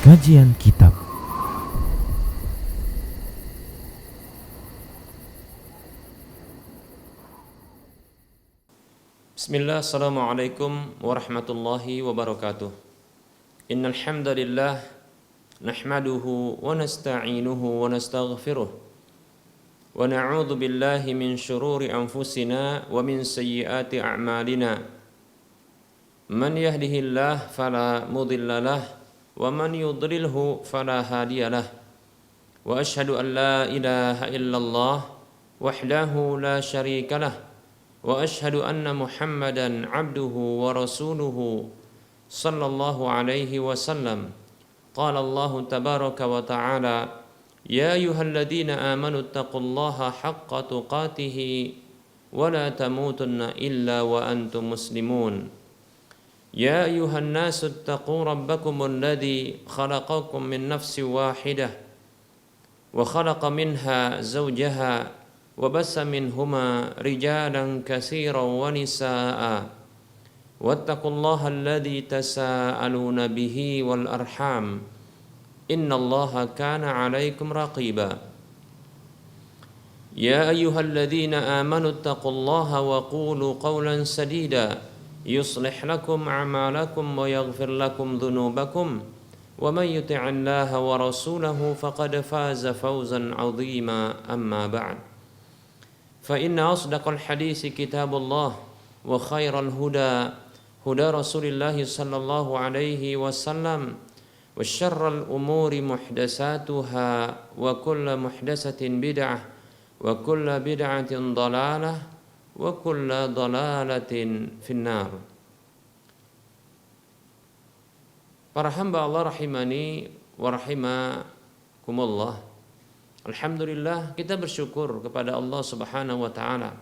Kajian Kitab. Bismillah, assalamualaikum warahmatullahi wabarakatuh. Innal hamdalillah nahmaduhu wa nasta'inuhu wa nastaghfiruh wa na'udzu billahi min shururi anfusina wa min sayyiati a'malina. Man yahdihillahu fala mudilla lahu wa man yudlilhu fala hadiyalah. Wa asyhadu an la ilaha illallah wahdahu la syarika lah. Wa asyhadu anna Muhammadan abduhu wa rasuluhu sallallahu alaihi wasallam. Qala Allah tabaraka wa ta'ala, ya ayyuhalladzina amanu taqullaha haqqa tuqatih wa la tamutunna illa wa antum muslimun. Ya ayyuhan nasu taqu rabbakumul ladzi khalaqakum min nafsin wahidah wa khalaqa minha zawjaha wa bassa minhuma rijalan katsiran wa nisaa'a wattaqullaha alladzi tasaaluna bihi wal arham innallaha kana 'alaikum raqiba. Ya ayyuhalladzina amanu taqullaha wa qulu qawlan sadida yuslih lakum a'malakum wa yaghfir lakum dhunubakum wa man yuti'illaha wa rasulahu faqad faza fawzan 'azima. Amma ba'd. Fa inna asdaqal hadisi kitabullah wa khairal huda huda Rasulillah sallallahu alaihi wasallam wa syarral umuri muhdatsatuha wa kullu muhdatsatin bid'ah wa kullu bid'atin dhalalah wa kullu dhalalatin finnar. Para hamba Allah rahimani wa rahimakumullah. Alhamdulillah, kita bersyukur kepada Allah Subhanahu wa taala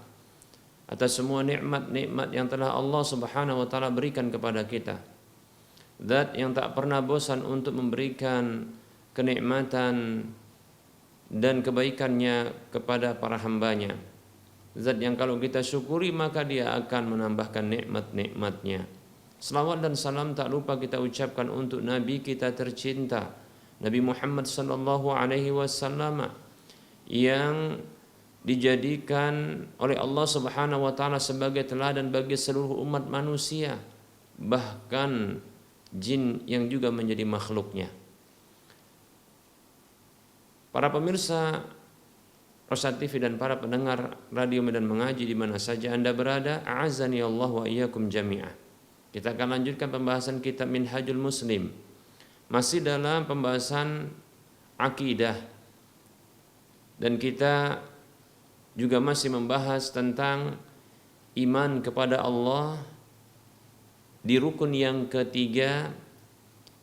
atas semua nikmat-nikmat yang telah Allah Subhanahu wa taala berikan kepada kita. Zat yang tak pernah bosan untuk memberikan kenikmatan dan kebaikannya kepada para hambanya. Zat yang kalau kita syukuri maka dia akan menambahkan nikmat-nikmatnya. Selawat dan salam tak lupa kita ucapkan untuk Nabi kita tercinta, Nabi Muhammad sallallahu alaihi wasallam, yang dijadikan oleh Allah Subhanahu wa taala sebagai teladan bagi seluruh umat manusia, bahkan jin yang juga menjadi makhluknya. Para pemirsa Rosa TV dan para pendengar radio Medan Mengaji di mana saja Anda berada, a'azzani Allah wa iyyakum jami'ah. Kita akan lanjutkan pembahasan kitab Minhajul Muslim. Masih dalam pembahasan akidah. Dan kita juga masih membahas tentang iman kepada Allah di rukun yang ketiga,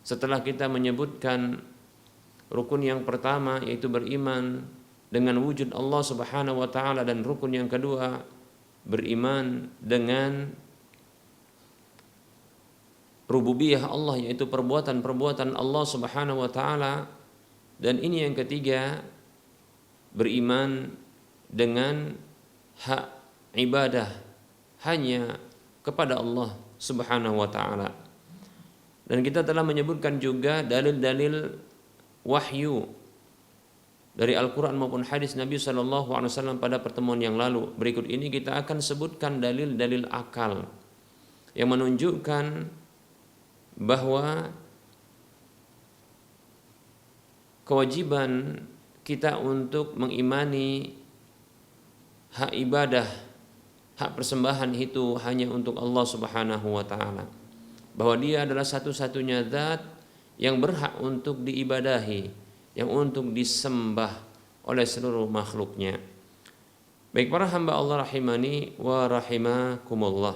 setelah kita menyebutkan rukun yang pertama yaitu beriman dengan wujud Allah Subhanahu wa taala, dan rukun yang kedua beriman dengan rububiyah Allah yaitu perbuatan-perbuatan Allah Subhanahu wa taala, dan ini yang ketiga beriman dengan hak ibadah hanya kepada Allah Subhanahu wa taala. Dan kita telah menyebutkan juga dalil-dalil wahyu dari Al-Quran maupun hadis Nabi SAW pada pertemuan yang lalu. Berikut ini kita akan sebutkan dalil-dalil akal yang menunjukkan bahwa kewajiban kita untuk mengimani hak ibadah, hak persembahan itu hanya untuk Allah Subhanahu wa taala. Bahwa dia adalah satu-satunya zat yang berhak untuk diibadahi, yang untuk disembah oleh seluruh makhluknya. Baik para hamba Allah rahimani wa rahimakumullah.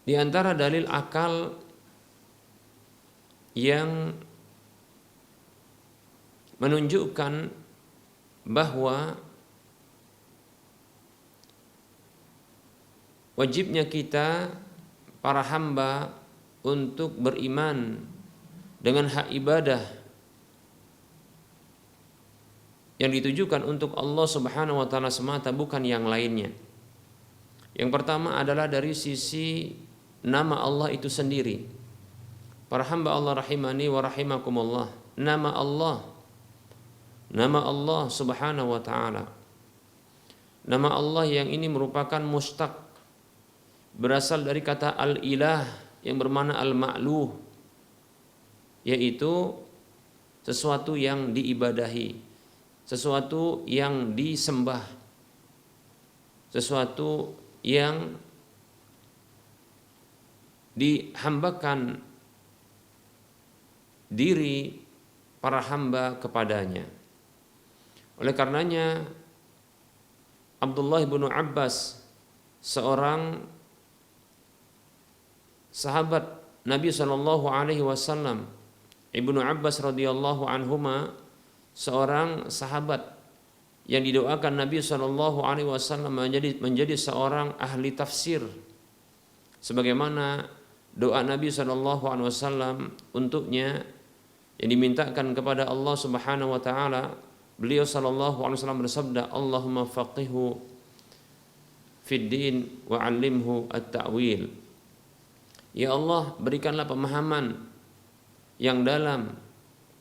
Di antara dalil akal yang menunjukkan bahwa wajibnya kita para hamba untuk beriman dengan hak ibadah yang ditujukan untuk Allah Subhanahu wa taala semata, bukan yang lainnya. Yang pertama adalah dari sisi nama Allah itu sendiri. Para hamba Allah rahimani wa rahimakumullah, nama Allah subhanahu wa ta'ala, nama Allah yang ini merupakan mustaq, berasal dari kata al-ilah yang bermakna al-ma'luh, yaitu sesuatu yang diibadahi, sesuatu yang disembah, sesuatu yang dihambakan diri para hamba kepadanya. Oleh karenanya Abdullah bin Abbas, seorang sahabat Nabi Shallallahu Alaihi Wasallam, Ibnu Abbas radhiyallahu anhuma, seorang sahabat yang didoakan Nabi Shallallahu Alaihi Wasallam menjadi seorang ahli tafsir, sebagaimana doa Nabi Shallallahu Alaihi Wasallam untuknya yang dimintakan kepada Allah Subhanahu Wa Taala. Beliau Shallallahu Alaihi Wasallam bersabda, Allahumma faqihu fid din wa 'allimhu at-ta'wil. Ya Allah, berikanlah pemahaman yang dalam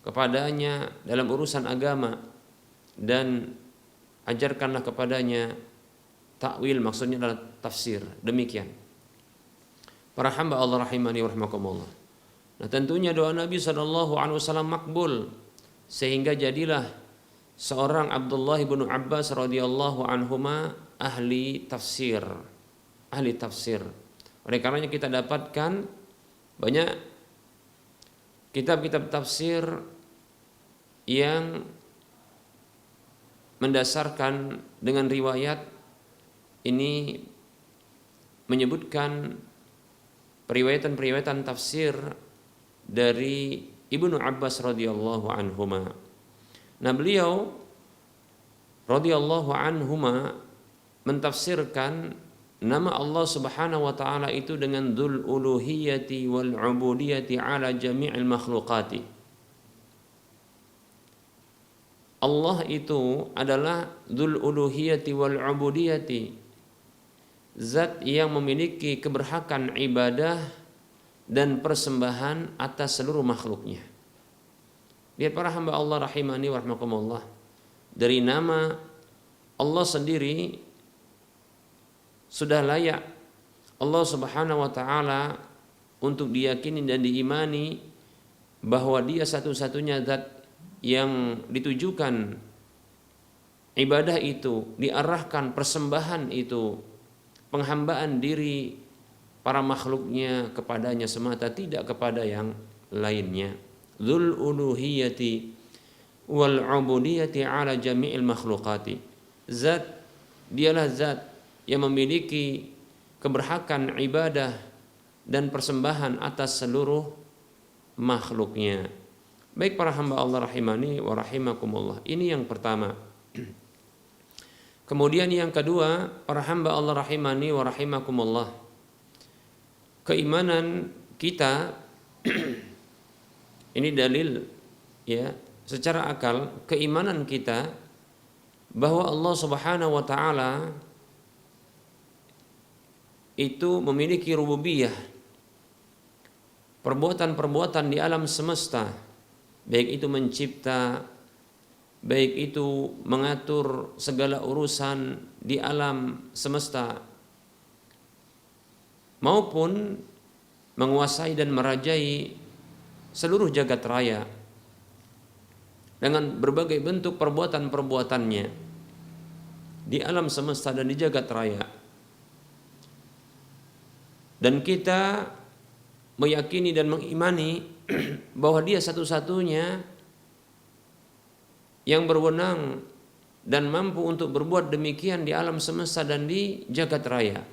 kepadanya dalam urusan agama, dan ajarkanlah kepadanya takwil, maksudnya adalah tafsir. Demikian para hamba Allah rahimani wa rahimakumullah. Nah, tentunya doa Nabi SAW makbul, sehingga jadilah seorang Abdullah bin Abbas radhiyallahu anhuma ahli tafsir. Oleh karenanya kita dapatkan banyak kitab-kitab tafsir yang mendasarkan dengan riwayat ini, menyebutkan periwayatan tafsir dari Ibnu Abbas radhiyallahu anhuma. Nah, beliau radhiyallahu anhuma mentafsirkan nama Allah Subhanahu wa taala itu dengan dzul uluhiyati wal ubudiyati ala jami'il makhluqati. Allah itu adalah dzul uluhiyati wal ubudiyati, zat yang memiliki keberhakan ibadah dan persembahan atas seluruh makhluknya. Lihat para hamba Allah rahimani wa rahimakumullah, dari nama Allah sendiri sudah layak Allah Subhanahu wa taala untuk diyakini dan diimani bahwa Dia satu-satunya zat yang ditujukan ibadah itu, diarahkan persembahan itu, penghambaan diri para makhluknya kepadanya semata, tidak kepada yang lainnya. Dzul uluhiyati wal ubudiyati ala jami'il makhluqati. Dialah zat yang memiliki keberhakan ibadah dan persembahan atas seluruh makhluknya. Baik para hamba Allah rahimani wa rahimakumullah. Ini yang pertama. Kemudian yang kedua, para hamba Allah rahimani wa rahimakumullah, keimanan kita ini dalil ya secara akal, keimanan kita bahwa Allah Subhanahu wa taala itu memiliki rububiyah, perbuatan-perbuatan di alam semesta, baik itu mencipta, baik itu mengatur segala urusan di alam semesta, maupun menguasai dan merajai seluruh jagat raya dengan berbagai bentuk perbuatan-perbuatannya di alam semesta dan di jagat raya. Dan kita meyakini dan mengimani bahwa Dia satu-satunya yang berwenang dan mampu untuk berbuat demikian di alam semesta dan di jagat raya.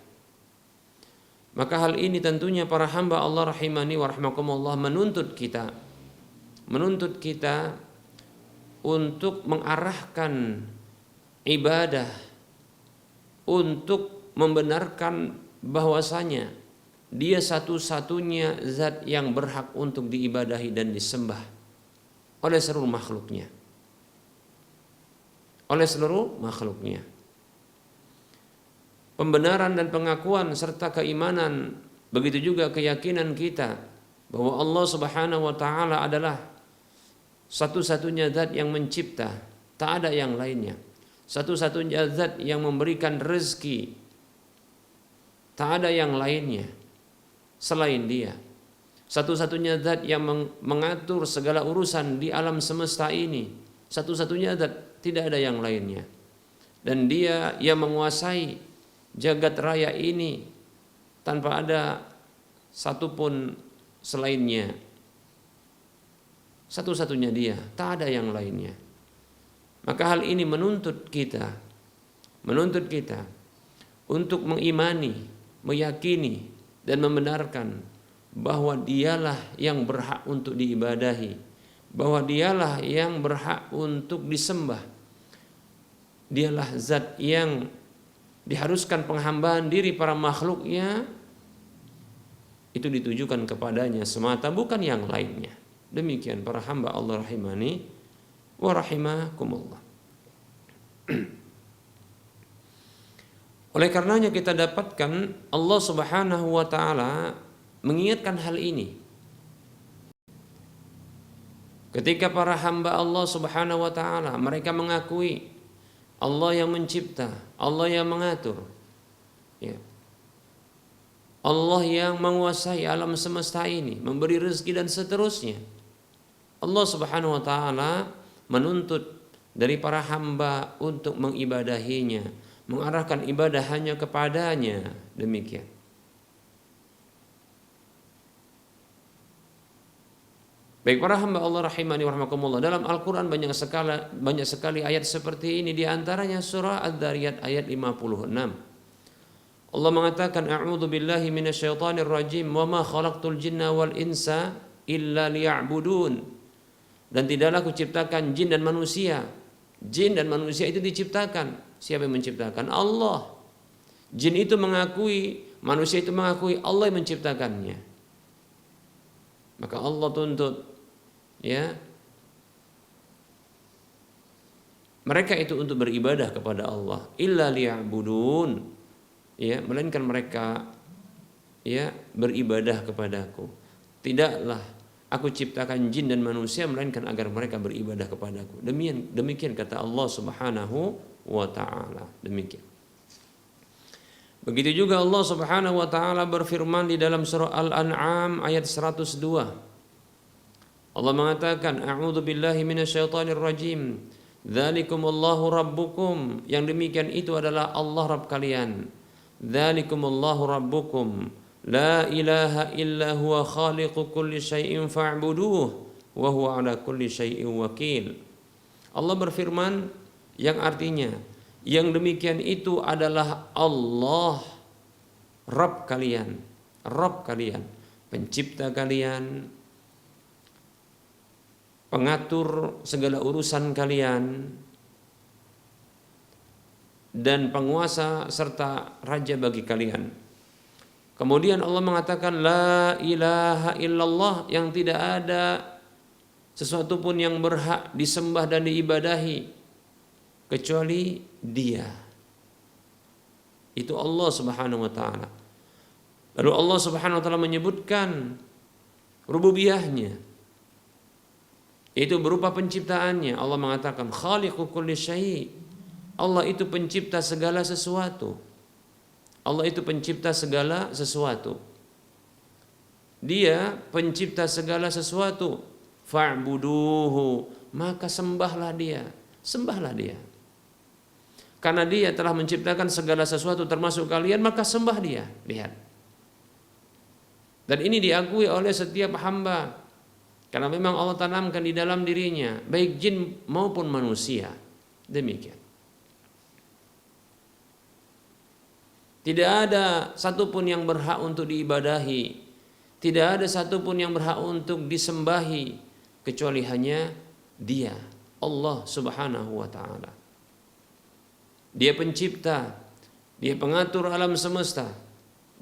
Maka hal ini tentunya para hamba Allah rahimani wa rahimakumullah menuntut kita untuk mengarahkan ibadah, untuk membenarkan bahwasanya Dia satu-satunya zat yang berhak untuk diibadahi dan disembah oleh seluruh makhluknya. Pembenaran dan pengakuan serta keimanan Begitu juga keyakinan kita bahwa Allah Subhanahu wa taala adalah satu-satunya zat yang mencipta, tak ada yang lainnya. Satu-satunya zat yang memberikan rezeki, tak ada yang lainnya selain Dia. Satu-satunya zat yang mengatur segala urusan di alam semesta ini. Satu-satunya zat, tidak ada yang lainnya. Dan Dia yang menguasai jagat raya ini tanpa ada satupun selainnya. Satu-satunya Dia, tak ada yang lainnya. Maka hal ini menuntut kita untuk mengimani, meyakini dan membenarkan bahwa Dialah yang berhak untuk diibadahi, bahwa Dialah yang berhak untuk disembah. Dialah zat yang diharuskan penghambaan diri para makhluknya itu ditujukan kepadanya semata, bukan yang lainnya. Demikian para hamba Allah rahimani wa rahimakumullah. Oleh karenanya kita dapatkan Allah Subhanahu wa taala mengingatkan hal ini. Ketika para hamba Allah Subhanahu wa taala mereka mengakui Allah yang mencipta, Allah yang mengatur, ya. Allah yang menguasai alam semesta ini, memberi rezeki dan seterusnya. Allah Subhanahu wa taala menuntut dari para hamba untuk mengibadahinya, mengarahkan ibadah hanya kepadanya. Demikian. Baik para hamba Allah rahimani wa rahmakumullah, dalam Al-Qur'an banyak sekali ayat seperti ini, di antaranya surah Ad-Dzariyat ayat 56. Allah mengatakan a'udzu billahi minasyaitonir rajim wa ma khalaqtul jinna wal insa illa liya'budun. Dan tidaklah aku ciptakan jin dan manusia. Jin dan manusia itu diciptakan. Siapa yang menciptakan? Allah. Jin itu mengakui, manusia itu mengakui Allah yang menciptakannya. Maka Allah tuntut, ya, mereka itu untuk beribadah kepada Allah. Illa liya'budun, ya, melainkan mereka, ya, beribadah kepadaku. Tidaklah aku ciptakan jin dan manusia melainkan agar mereka beribadah kepadaku. Demikian kata Allah Subhanahu wa taala. Demikian. Begitu juga Allah Subhanahu wa taala berfirman di dalam surah Al-An'am ayat 102. Allah mengatakan, a'udzu billahi minasyaitonir rajim. Dzalikumullahu rabbukum. Yang demikian itu adalah Allah Rabb kalian. Dzalikumullahu rabbukum. La ilaha illa huwa khaliqu kulli syai'in fa'buduh wa huwa ala kulli syai'in wakil. Allah berfirman yang artinya, yang demikian itu adalah Allah Rabb kalian, pencipta kalian, pengatur segala urusan kalian, dan penguasa serta raja bagi kalian. Kemudian Allah mengatakan la ilaha illallah, yang tidak ada sesuatu pun yang berhak disembah dan diibadahi kecuali Dia. Itu Allah Subhanahu wa taala. Lalu Allah Subhanahu wa taala menyebutkan rububiyahnya, itu berupa penciptaannya. Allah mengatakan khaliqu kulli syai'. Allah itu pencipta segala sesuatu. Allah itu pencipta segala sesuatu. Dia pencipta segala sesuatu. Fa'buduhu, maka sembahlah Dia. Sembahlah Dia. Karena Dia telah menciptakan segala sesuatu termasuk kalian, maka sembah Dia. Lihat. Dan ini diakui oleh setiap hamba. Karena memang Allah tanamkan di dalam dirinya, baik jin maupun manusia. Demikian. Tidak ada satupun yang berhak untuk diibadahi, tidak ada satupun yang berhak untuk disembahi kecuali hanya Dia, Allah Subhanahu wa taala. Dia pencipta, Dia pengatur alam semesta,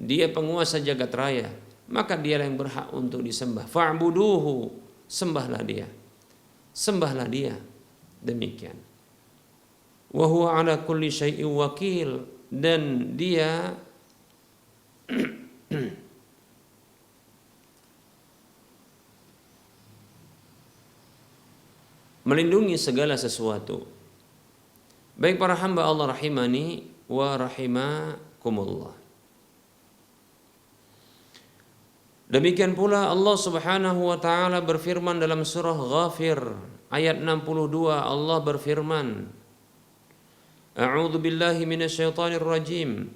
Dia penguasa jagat raya, maka Dia yang berhak untuk disembah. Fa'buduhu, sembahlah Dia. Sembahlah Dia. Demikian. Wa huwa ala kulli syai'in wakil, dan Dia melindungi segala sesuatu. Baik para hamba Allah rahimani wa rahimakumullah. Demikian pula Allah Subhanahu wa taala berfirman dalam surah Ghafir ayat 62, Allah berfirman, A'udzu billahi minasyaitonir rajim.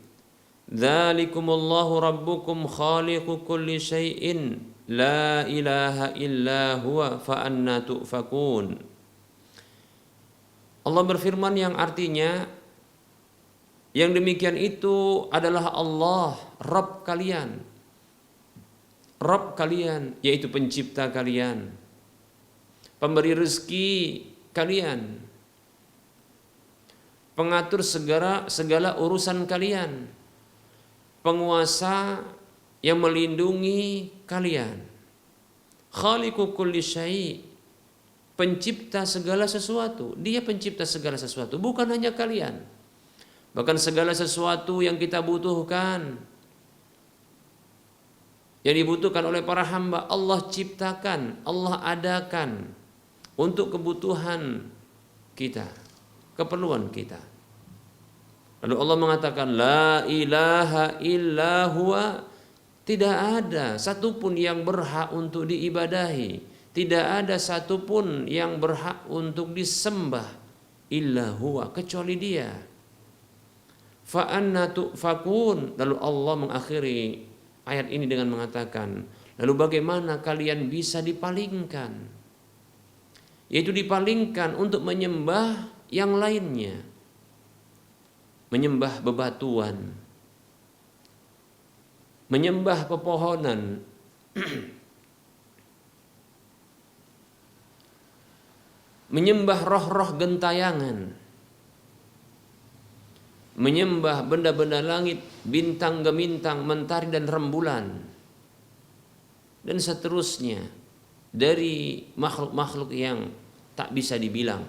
Dzalikumullahu rabbukum khaliqu kulli syai'in la ilaha illa huwa fa anna tu'fakun. Allah berfirman yang artinya yang demikian itu adalah Allah, Rabb kalian. Rabb kalian, yaitu pencipta kalian, pemberi rezeki kalian, pengatur segala urusan kalian, penguasa yang melindungi kalian. Khaliqu kulli syai', pencipta segala sesuatu. Dia pencipta segala sesuatu, bukan hanya kalian. Bahkan segala sesuatu yang kita butuhkan, yang dibutuhkan oleh para hamba, Allah ciptakan, Allah adakan untuk kebutuhan kita, keperluan kita. Lalu Allah mengatakan, La ilaha illa huwa, tidak ada satupun yang berhak untuk diibadahi, tidak ada satupun yang berhak untuk disembah, illa huwa, kecuali Dia. Fa anna tu'fakun. Lalu Allah mengakhiri ayat ini dengan mengatakan, lalu bagaimana kalian bisa dipalingkan? Yaitu dipalingkan untuk menyembah yang lainnya, menyembah bebatuan, menyembah pepohonan, menyembah roh-roh gentayangan, menyembah benda-benda langit, bintang gemintang, mentari dan rembulan, dan seterusnya dari makhluk-makhluk yang tak bisa dibilang.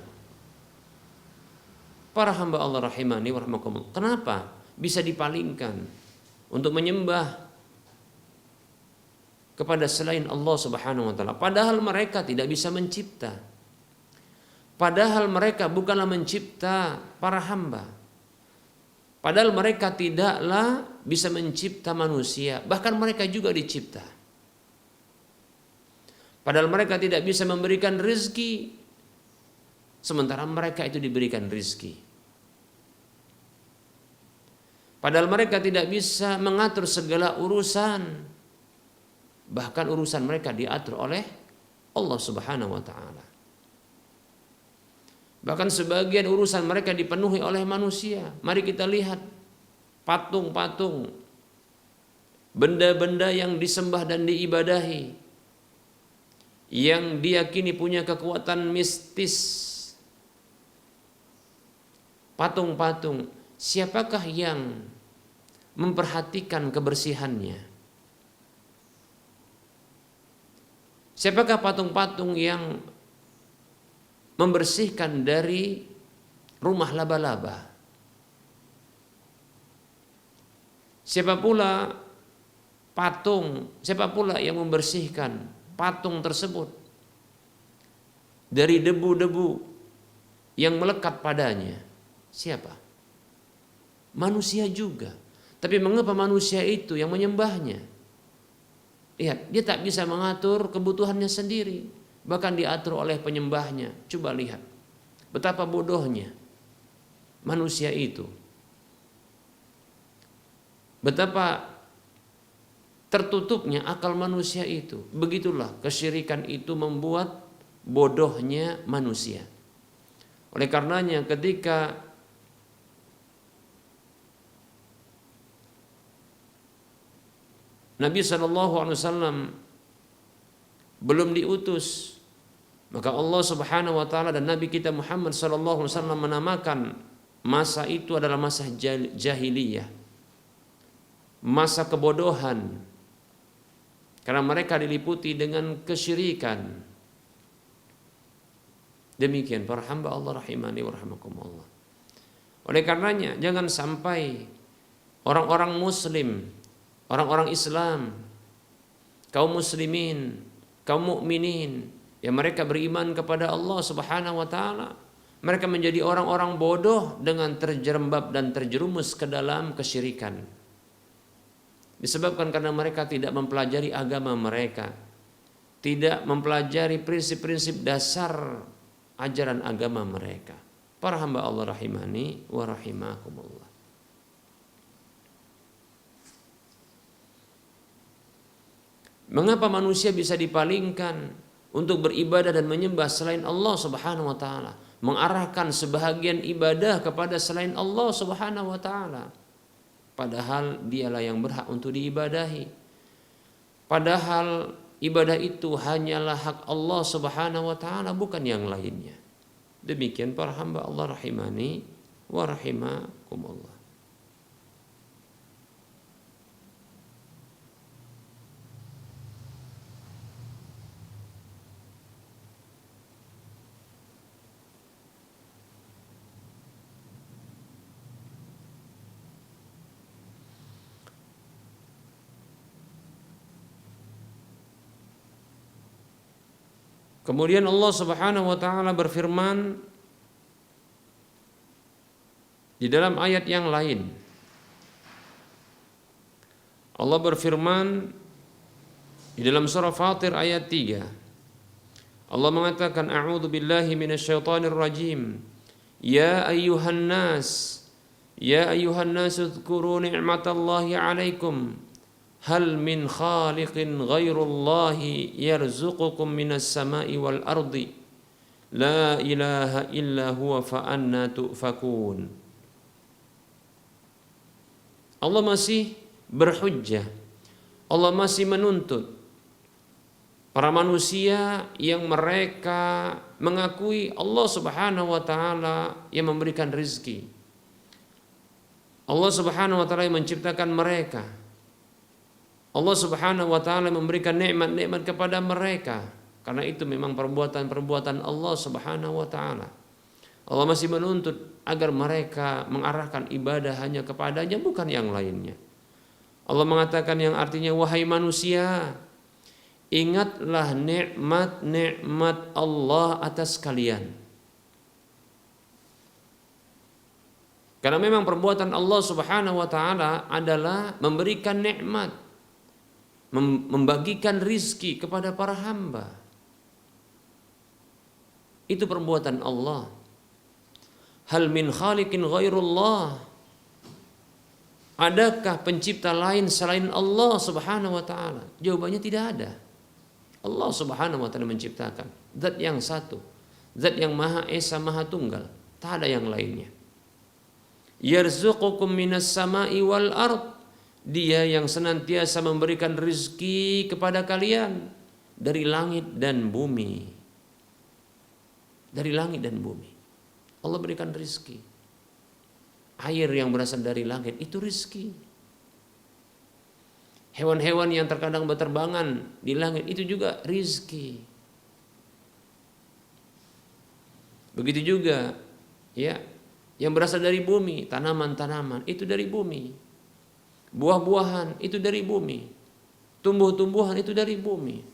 Para hamba Allah rahimani wa rahimakumullah, kenapa bisa dipalingkan untuk menyembah kepada selain Allah Subhanahu wa taala, padahal mereka tidak bisa mencipta, padahal mereka bukanlah mencipta para hamba, padahal mereka tidaklah bisa mencipta manusia, bahkan mereka juga dicipta. Padahal mereka tidak bisa memberikan rezeki, sementara mereka itu diberikan rezeki. Padahal mereka tidak bisa mengatur segala urusan, bahkan urusan mereka diatur oleh Allah Subhanahu wa taala. Bahkan sebagian urusan mereka dipenuhi oleh manusia. Mari kita lihat patung-patung, benda-benda yang disembah dan diibadahi, yang diyakini punya kekuatan mistis. Patung-patung, siapakah yang memperhatikan kebersihannya? Siapakah patung-patung yang membersihkan dari rumah laba-laba? Siapa pula yang membersihkan patung tersebut dari debu-debu yang melekat padanya? Siapa? Manusia juga. Tapi mengapa manusia itu yang menyembahnya? Lihat, dia tak bisa mengatur kebutuhannya sendiri, bahkan diatur oleh penyembahnya. Coba lihat betapa bodohnya manusia itu, betapa tertutupnya akal manusia itu. Begitulah kesyirikan itu membuat bodohnya manusia. Oleh karenanya ketika Nabi SAW belum diutus, maka Allah Subhanahu wa taala dan Nabi kita Muhammad SAW menamakan masa itu adalah masa jahiliyah, masa kebodohan, karena mereka diliputi dengan kesyirikan. Demikian para hamba Allah rahimani wa rahimakumullah. Oleh karenanya jangan sampai orang-orang muslim, orang-orang Islam, kaum muslimin, kaum mukminin Ya, mereka beriman kepada Allah Subhanahu wa taala. Mereka menjadi orang-orang bodoh dengan terjerembab dan terjerumus ke dalam kesyirikan. Disebabkan karena mereka tidak mempelajari agama mereka, tidak mempelajari prinsip-prinsip dasar ajaran agama mereka. Para hamba Allah rahimani wa rahimakumullah. Mengapa manusia bisa dipalingkan untuk beribadah dan menyembah selain Allah Subhanahu wa taala, mengarahkan sebahagian ibadah kepada selain Allah Subhanahu wa taala, padahal dialah yang berhak untuk diibadahi. Padahal ibadah itu hanyalah hak Allah Subhanahu wa taala, bukan yang lainnya. Demikian para hamba Allah rahimani wa rahimakumullah. Kemudian Allah Subhanahu wa taala berfirman di dalam ayat yang lain. Allah berfirman di dalam surah Fatir ayat 3. Allah mengatakan, a'udzu billahi minasyaitonir rajim. Ya ayyuhan nas dzkuru ni'matallahi 'alaikum. Hal min khaliqin ghairullahi yarzuqukum minas sama'i wal ardi. La ilaha illa huwa fa anna tu'fakun. Allah masih berhujjah. Allah masih menuntut para manusia yang mereka mengakui Allah Subhanahu wa taala yang memberikan rizki. Allah Subhanahu wa taala yang menciptakan mereka. Allah Subhanahu wa taala memberikan nikmat-nikmat kepada mereka. Karena itu memang perbuatan-perbuatan Allah Subhanahu wa taala. Allah masih menuntut agar mereka mengarahkan ibadah hanya kepadanya, bukan yang lainnya. Allah mengatakan yang artinya, wahai manusia, ingatlah nikmat-nikmat Allah atas kalian. Karena memang perbuatan Allah Subhanahu wa taala adalah memberikan nikmat, membagikan rizki kepada para hamba. Itu perbuatan Allah. Hal min khaliqin ghairullah. Adakah pencipta lain selain Allah Subhanahu wa taala? Jawabannya tidak ada. Allah Subhanahu wa taala menciptakan, zat yang satu, zat yang Maha Esa, Maha Tunggal, tak ada yang lainnya. Yarzuqukum minas sama'i wal ard. Dia yang senantiasa memberikan rizki kepada kalian dari langit dan bumi. Dari langit dan bumi. Allah berikan rizki. Air yang berasal dari langit itu rizki. Hewan-hewan yang terkadang berterbangan di langit itu juga rizki. Begitu juga ya, yang berasal dari bumi, tanaman-tanaman itu dari bumi. Buah-buahan itu dari bumi. Tumbuh-tumbuhan itu dari bumi.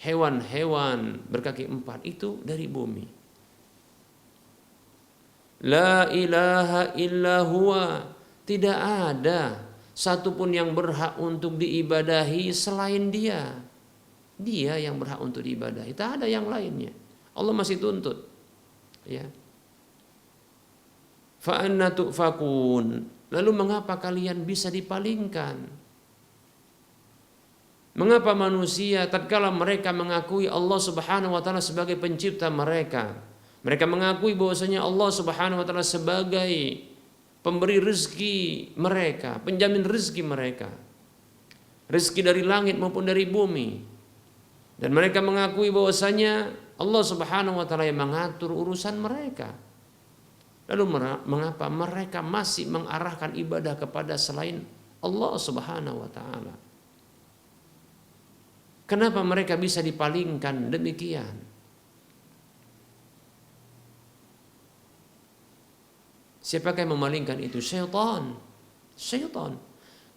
Hewan-hewan berkaki empat itu dari bumi. La ilaha illa huwa. Tidak ada satupun yang berhak untuk diibadahi selain dia. Dia yang berhak untuk diibadahi. Tak ada yang lainnya. Allah masih tuntut. Ya. Fa anna tu'fakun. Lalu mengapa kalian bisa dipalingkan? Mengapa manusia tatkala mereka mengakui Allah Subhanahu wa taala sebagai pencipta mereka, mereka mengakui bahwasanya Allah Subhanahu wa taala sebagai pemberi rezeki mereka, penjamin rezeki mereka, rezeki dari langit maupun dari bumi, dan mereka mengakui bahwasanya Allah Subhanahu wa taala yang mengatur urusan mereka. Lalu mengapa mereka masih mengarahkan ibadah kepada selain Allah Subhanahu wa taala? Kenapa mereka bisa dipalingkan demikian? Siapakah yang memalingkan itu? Syaitan. Syaitan.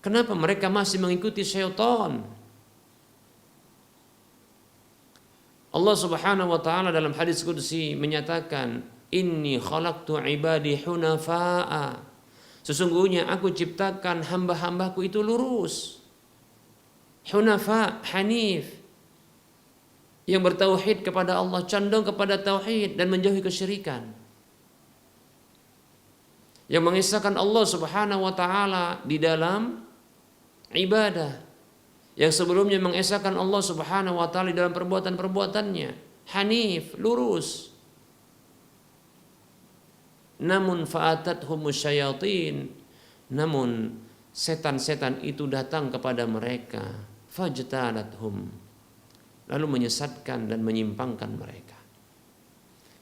Kenapa mereka masih mengikuti syaitan? Allah Subhanahu wa taala dalam hadis qudsi menyatakan, inni khalaqtu ibadi hunafa'a. Sesungguhnya aku ciptakan hamba-hambaku itu lurus. Hunafa, hanif. Yang bertauhid kepada Allah, condong kepada tauhid dan menjauhi kesyirikan. Yang mengesahkan Allah Subhanahu wa taala di dalam ibadah. Yang sebelumnya mengesahkan Allah Subhanahu wa taala dalam perbuatan-perbuatannya, hanif, lurus. Namun fa'atathumus syayatin, namun setan-setan itu datang kepada mereka, fajtalathum, lalu menyesatkan dan menyimpangkan mereka.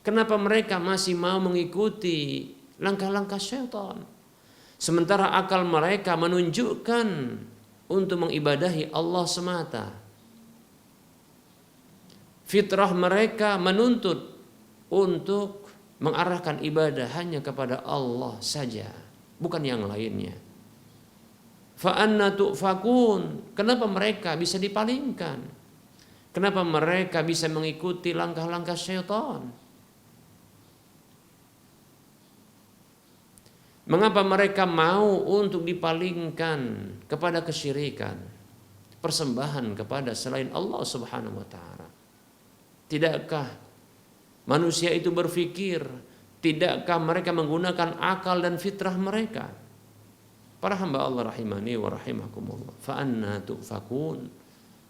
Kenapa mereka masih mau mengikuti langkah-langkah syaitan? Sementara akal mereka menunjukkan untuk mengibadahi Allah semata. Fitrah mereka menuntut untuk mengarahkan ibadah hanya kepada Allah saja, bukan yang lainnya. Fa'anna tu'fakun, kenapa mereka bisa dipalingkan? Kenapa mereka bisa mengikuti langkah-langkah syaitan? Mengapa mereka mau untuk dipalingkan kepada kesyirikan, persembahan kepada selain Allah Subhanahu wa taala? Tidakkah manusia itu berpikir, tidakkah mereka menggunakan akal dan fitrah mereka? Para hamba Allah rahimani wa rahimakumullah, fa anna tu'fakun,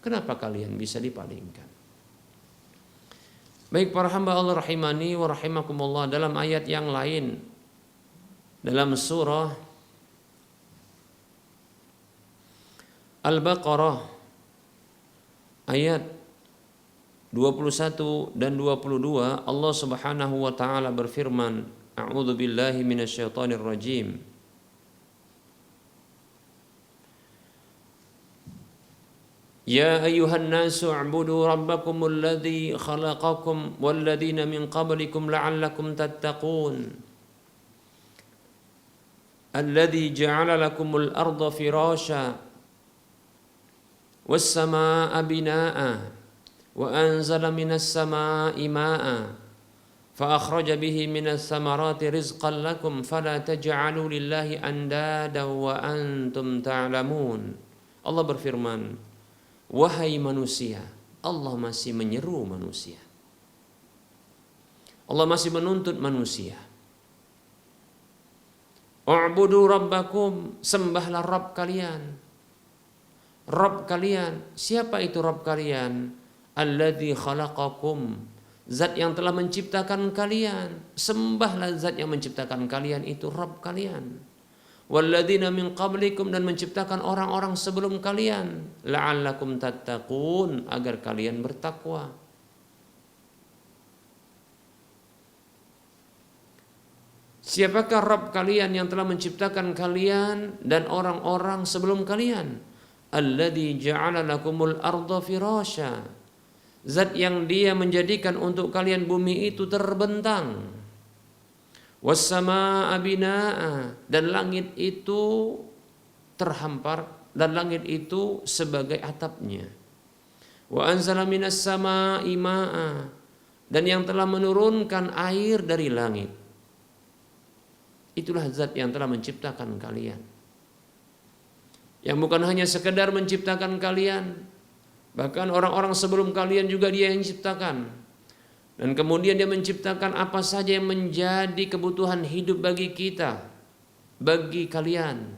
kenapa kalian bisa dipalingkan? Baik para hamba Allah rahimani wa rahimakumullah, dalam ayat yang lain dalam surah Al-Baqarah ayat 21 dan 22, Allah Subhanahu wa taala berfirman, a'udzu billahi minasyaitonir rajim. Ya ayyuhan nasu u'budu rabbakumul ladzi khalaqakum wal ladzina min qablikum la'allakum tattaqun. Alladzi ja'ala lakumul arda firasha was samaa'a binaa'a wa anzala minas samaa'i maa'a fa akhraja bihi minas samarati rizqan lakum fala taj'alu lillahi andada wa antum ta'lamun. Allah berfirman, wahai manusia, Allah masih menyeru manusia. Allah masih menuntut manusia. U'budu rabbakum, sembahlah Rabb kalian. Rabb kalian, siapa itu Rabb kalian? Alladzi khalaqakum, zat yang telah menciptakan kalian. Sembahlah zat yang menciptakan kalian, itu Rabb kalian. Walladzina min qablikum, dan menciptakan orang-orang sebelum kalian. La'allakum tattaqun, agar kalian bertakwa. Siapakah Rabb kalian yang telah menciptakan kalian dan orang-orang sebelum kalian? Alladzi ja'ala lakumul arda firasha, zat yang dia menjadikan untuk kalian bumi itu terbentang. Was samaa'a binaa'a, dan langit itu terhampar, dan langit itu sebagai atapnya. Wa anzala minas samaa'i maa'a, dan yang telah menurunkan air dari langit. Itulah zat yang telah menciptakan kalian. Yang bukan hanya sekedar menciptakan kalian, bahkan orang-orang sebelum kalian juga dia yang ciptakan. Dan kemudian dia menciptakan apa saja yang menjadi kebutuhan hidup bagi kita, bagi kalian.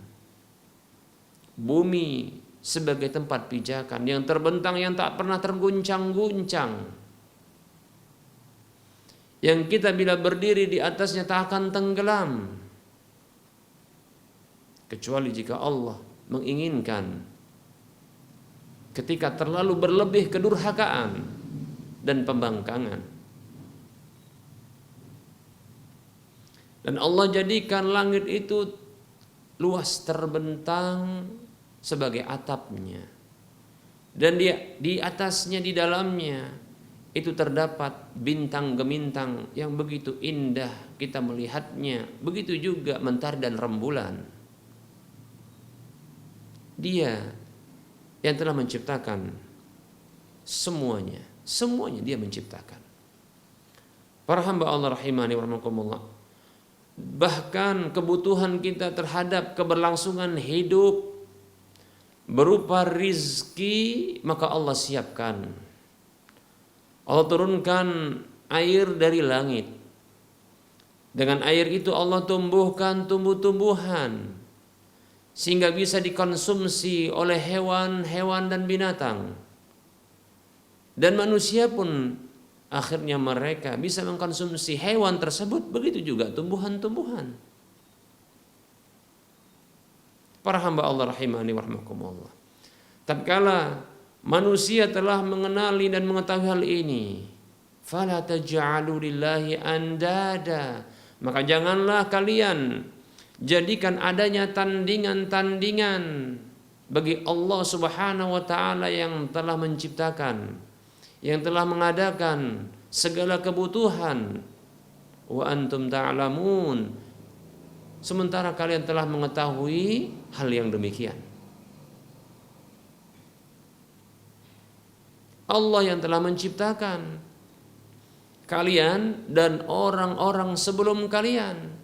Bumi sebagai tempat pijakan yang terbentang, yang tak pernah terguncang-guncang, yang kita bila berdiri di atasnya tak akan tenggelam, kecuali jika Allah menginginkan. Ketika terlalu berlebih kedurhakaan dan pembangkangan, dan Allah jadikan langit itu luas terbentang sebagai atapnya, dan di atasnya, di dalamnya itu terdapat bintang gemintang yang begitu indah kita melihatnya. Begitu juga mentari dan rembulan. Dia yang telah menciptakan semuanya. Semuanya dia menciptakan. Para hamba Allah rahimani wa rahimakumullah. Bahkan kebutuhan kita terhadap keberlangsungan hidup berupa rizki, maka Allah siapkan. Allah turunkan air dari langit. Dengan air itu Allah tumbuhkan tumbuh-tumbuhan sehingga bisa dikonsumsi oleh hewan-hewan dan binatang. Dan manusia pun akhirnya mereka bisa mengkonsumsi hewan tersebut, begitu juga tumbuhan-tumbuhan. Para hamba Allah rahimani wa rahimakumullah. Tatkala manusia telah mengenali dan mengetahui hal ini, fala taj'alu lillahi andada, maka janganlah kalian jadikan adanya tandingan-tandingan bagi Allah Subhanahu wa taala yang telah menciptakan, yang telah mengadakan segala kebutuhan. Wa antum ta'lamun, sementara kalian telah mengetahui hal yang demikian. Allah yang telah menciptakan kalian dan orang-orang sebelum kalian.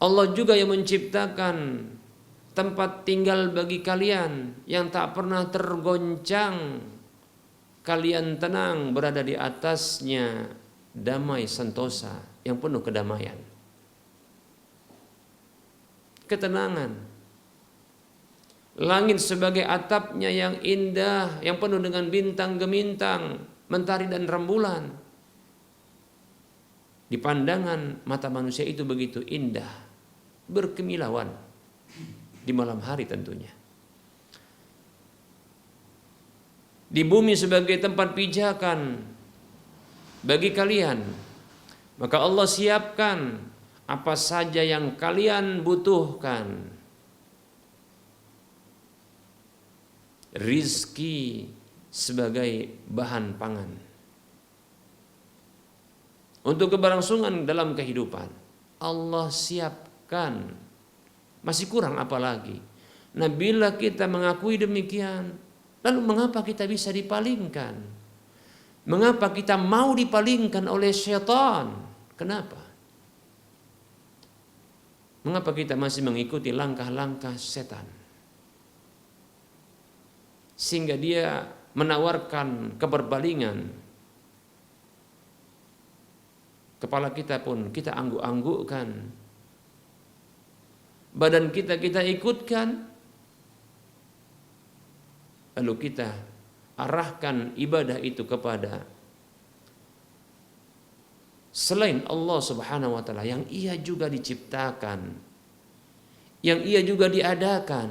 Allah juga yang menciptakan tempat tinggal bagi kalian yang tak pernah tergoncang. Kalian tenang berada di atasnya, damai sentosa yang penuh kedamaian, ketenangan. Langit sebagai atapnya yang indah, yang penuh dengan bintang gemintang, mentari dan rembulan. Di pandangan mata manusia itu begitu indah, berkemilauan di malam hari tentunya. Di bumi sebagai tempat pijakan bagi kalian, maka Allah siapkan apa saja yang kalian butuhkan. Rizki sebagai bahan pangan untuk keberlangsungan dalam kehidupan, Allah siapkan. Masih kurang apa lagi? Nah, bila kita mengakui demikian, lalu mengapa kita bisa dipalingkan? Mengapa kita mau dipalingkan oleh syaitan? Kenapa? Mengapa kita masih mengikuti langkah-langkah setan? Sehingga dia menawarkan keberpalingan. Kepala kita pun kita angguk-anggukkan, badan kita ikutkan, lalu kita arahkan ibadah itu kepada selain Allah Subhanahu wa taala yang ia juga diciptakan, yang ia juga diadakan,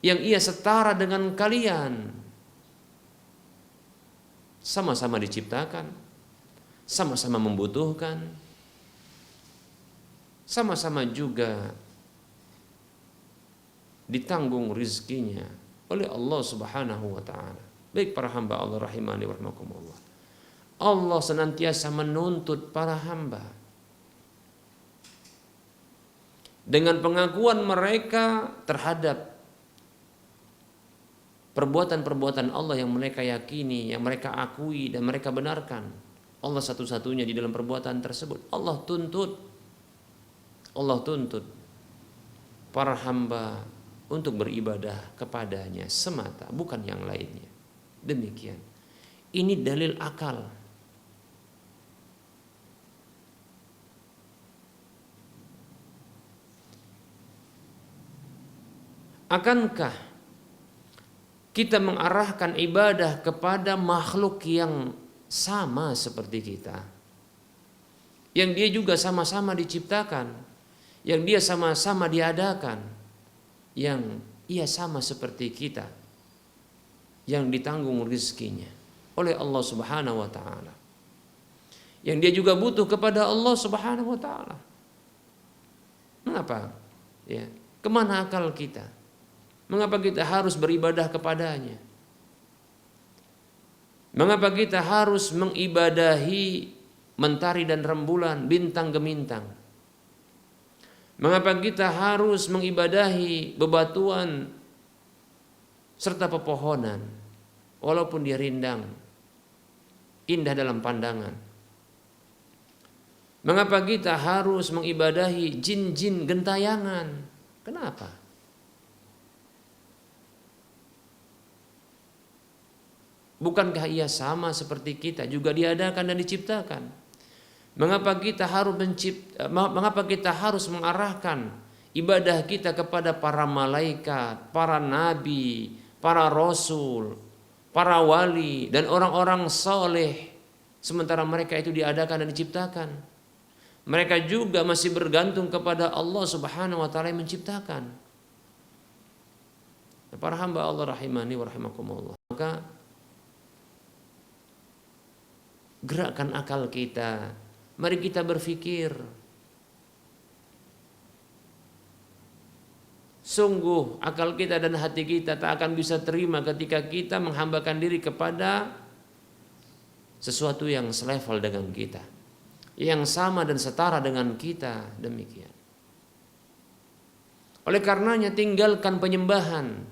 yang ia setara dengan kalian, sama-sama diciptakan, sama-sama membutuhkan, sama-sama juga ditanggung rizkinya oleh Allah Subhanahu wa taala. Baik para hamba Allah rahimani wa rahimakumullah. Allah senantiasa menuntut para hamba dengan pengakuan mereka terhadap perbuatan-perbuatan Allah yang mereka yakini, yang mereka akui dan mereka benarkan. Allah satu-satunya di dalam perbuatan tersebut. Allah tuntut para hamba untuk beribadah kepadanya semata, bukan yang lainnya. Demikian. Ini dalil akal. Akankah kita mengarahkan ibadah kepada makhluk yang sama seperti kita, yang dia juga sama-sama diciptakan, yang dia sama-sama diadakan, yang ia sama seperti kita, yang ditanggung rizkinya oleh Allah Subhanahu wa taala, yang dia juga butuh kepada Allah Subhanahu wa taala? Mengapa? Ya, kemana akal kita? Mengapa kita harus beribadah kepadanya? Mengapa kita harus mengibadahi mentari dan rembulan, bintang gemintang? Mengapa kita harus mengibadahi bebatuan serta pepohonan? walaupun dia rindang, indah dalam pandangan. Mengapa kita harus mengibadahi jin-jin gentayangan? Kenapa? Bukankah ia sama seperti kita, juga diadakan dan diciptakan? Mengapa kita harus mengarahkan ibadah kita kepada para malaikat, para nabi, para rasul, para wali, dan orang-orang soleh, sementara mereka itu diadakan dan diciptakan? Mereka juga masih bergantung kepada Allah Subhanahu wa taala yang menciptakan. Para hamba Allah rahimani wa rahimakumullah. Maka gerakkan akal kita. Mari kita berpikir. Sungguh akal kita dan hati kita tak akan bisa terima ketika kita menghambakan diri kepada sesuatu yang selevel dengan kita, yang sama dan setara dengan kita. Demikian. Oleh karenanya tinggalkan penyembahan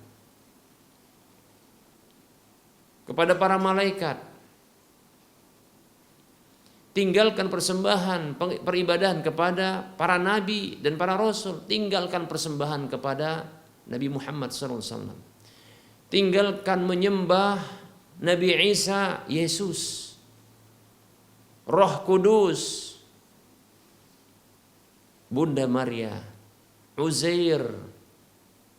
kepada para malaikat. Tinggalkan persembahan, peribadahan kepada para nabi dan para rasul. Tinggalkan persembahan kepada Nabi Muhammad SAW. Tinggalkan menyembah Nabi Isa, Yesus, Roh Kudus, Bunda Maria, Uzair,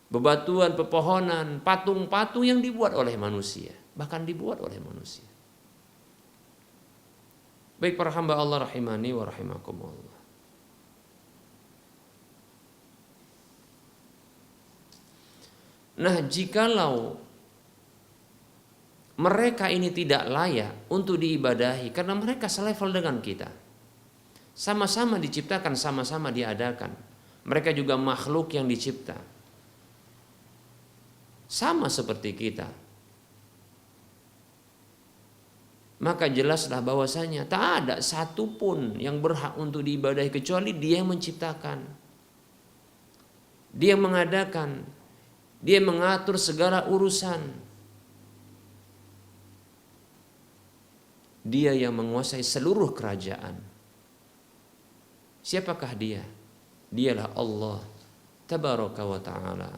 bebatuan, pepohonan, patung-patung yang dibuat oleh manusia. Bahkan dibuat oleh manusia. Baik para hamba Allah rahimani wa rahimakumullah. Nah, jikalau mereka ini tidak layak untuk diibadahi karena mereka selevel dengan kita, sama-sama diciptakan, sama-sama diadakan, mereka juga makhluk yang dicipta, sama seperti kita, maka jelaslah bahwasanya tak ada satupun yang berhak untuk diibadahi kecuali Dia yang menciptakan, Dia yang mengadakan, Dia yang mengatur segala urusan, Dia yang menguasai seluruh kerajaan. Siapakah Dia? Dialah Allah Tabaraka wa Ta'ala.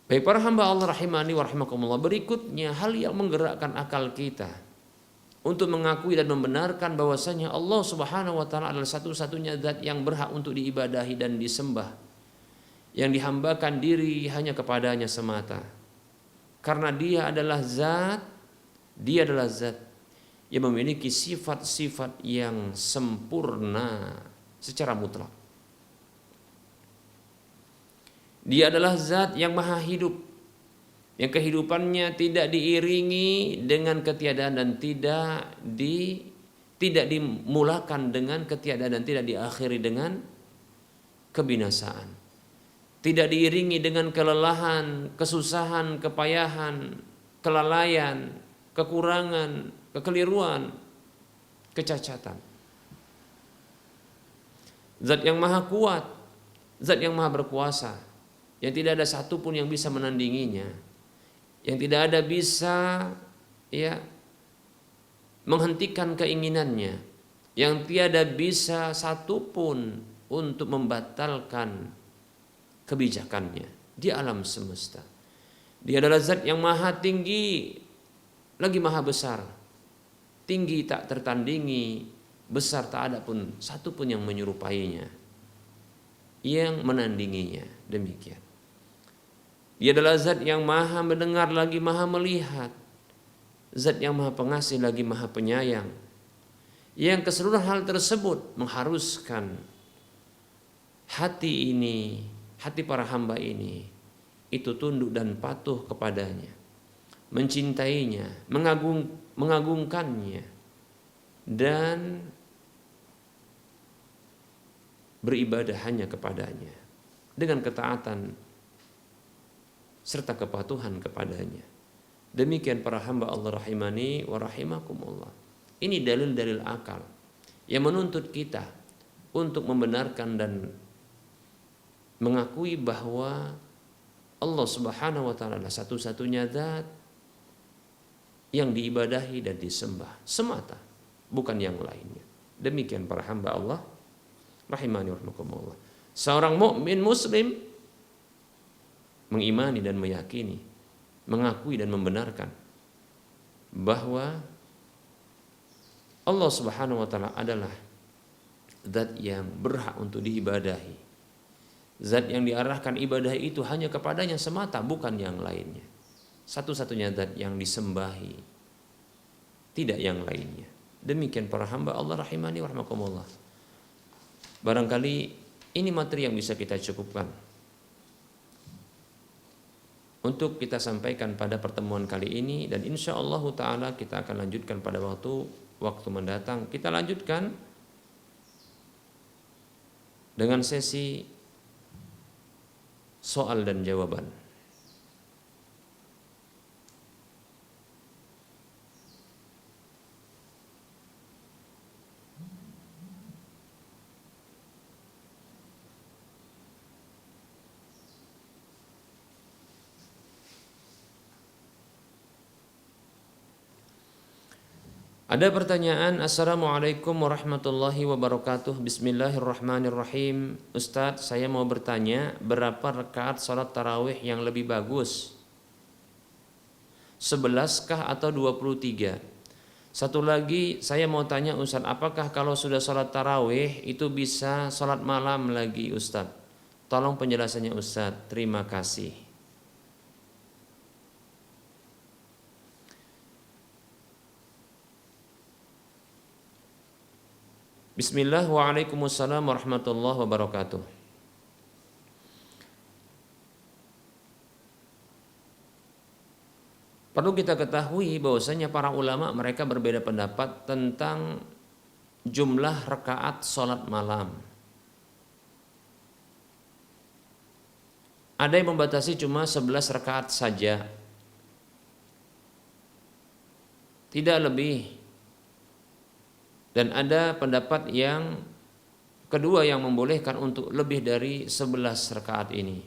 Baik para hamba Allah rahimani wa rahimakumullah, berikutnya hal yang menggerakkan akal kita untuk mengakui dan membenarkan bahwasanya Allah Subhanahu wa taala adalah satu-satunya zat yang berhak untuk diibadahi dan disembah, yang dihambakan diri hanya kepadanya semata. Karena Dia adalah zat yang memiliki sifat-sifat yang sempurna secara mutlak. Dia adalah zat yang maha hidup, yang kehidupannya tidak diiringi dengan ketiadaan dan tidak dimulakan dengan ketiadaan dan tidak diakhiri dengan kebinasaan. Tidak diiringi dengan kelelahan, kesusahan, kepayahan, kelalaian, kekurangan, kekeliruan, kecacatan. Zat yang maha kuat, zat yang maha berkuasa, yang tidak ada satupun yang bisa menandinginya, yang tidak ada bisa menghentikan keinginannya, yang tiada bisa satupun untuk membatalkan kebijakannya di alam semesta. Dia adalah zat yang maha tinggi lagi maha besar, tinggi tak tertandingi, besar tak ada pun satupun yang menyerupainya, yang menandinginya. Demikian. Dia adalah zat yang maha mendengar lagi maha melihat, zat yang maha pengasih lagi maha penyayang, yang keseluruhan hal tersebut mengharuskan hati ini, hati para hamba ini itu tunduk dan patuh kepadanya, mencintainya, mengagungkannya, dan beribadah hanya kepadanya dengan ketaatan serta kepatuhan kepadanya. Demikian para hamba Allah rahimani wa rahimakumullah. Ini dalil-dalil akal yang menuntut kita untuk membenarkan dan mengakui bahwa Allah Subhanahu wa taala adalah satu-satunya zat yang diibadahi dan disembah semata, bukan yang lainnya. Demikian para hamba Allah rahimani wa rahimakumullah. Seorang mukmin muslim mengimani dan meyakini, mengakui dan membenarkan bahwa Allah Subhanahu wa taala adalah zat yang berhak untuk diibadahi. Zat yang diarahkan ibadah itu hanya kepadanya semata, bukan yang lainnya. Satu-satunya zat yang disembahi, tidak yang lainnya. Demikian para hamba Allah rahimani wa rahimakumullah. Barangkali ini materi yang bisa kita cukupkan untuk kita sampaikan pada pertemuan kali ini, dan insya Allah ta'ala kita akan lanjutkan pada waktu mendatang. Kita lanjutkan dengan sesi soal dan jawaban. Ada pertanyaan, Assalamualaikum warahmatullahi wabarakatuh. Bismillahirrahmanirrahim. Ustadz, saya mau bertanya, berapa rakaat salat tarawih yang lebih bagus? 11 kah atau 23? Satu lagi saya mau tanya Ustadz, apakah kalau sudah salat tarawih itu bisa salat malam lagi Ustadz? Tolong penjelasannya Ustadz, terima kasih. Bismillah, waalaikumsalam warahmatullahi wabarakatuh. Perlu kita ketahui bahwasanya para ulama mereka berbeda pendapat tentang jumlah rakaat salat malam. Ada yang membatasi cuma 11 rakaat saja, tidak lebih. Dan ada pendapat yang kedua yang membolehkan untuk lebih dari 11 rakaat ini.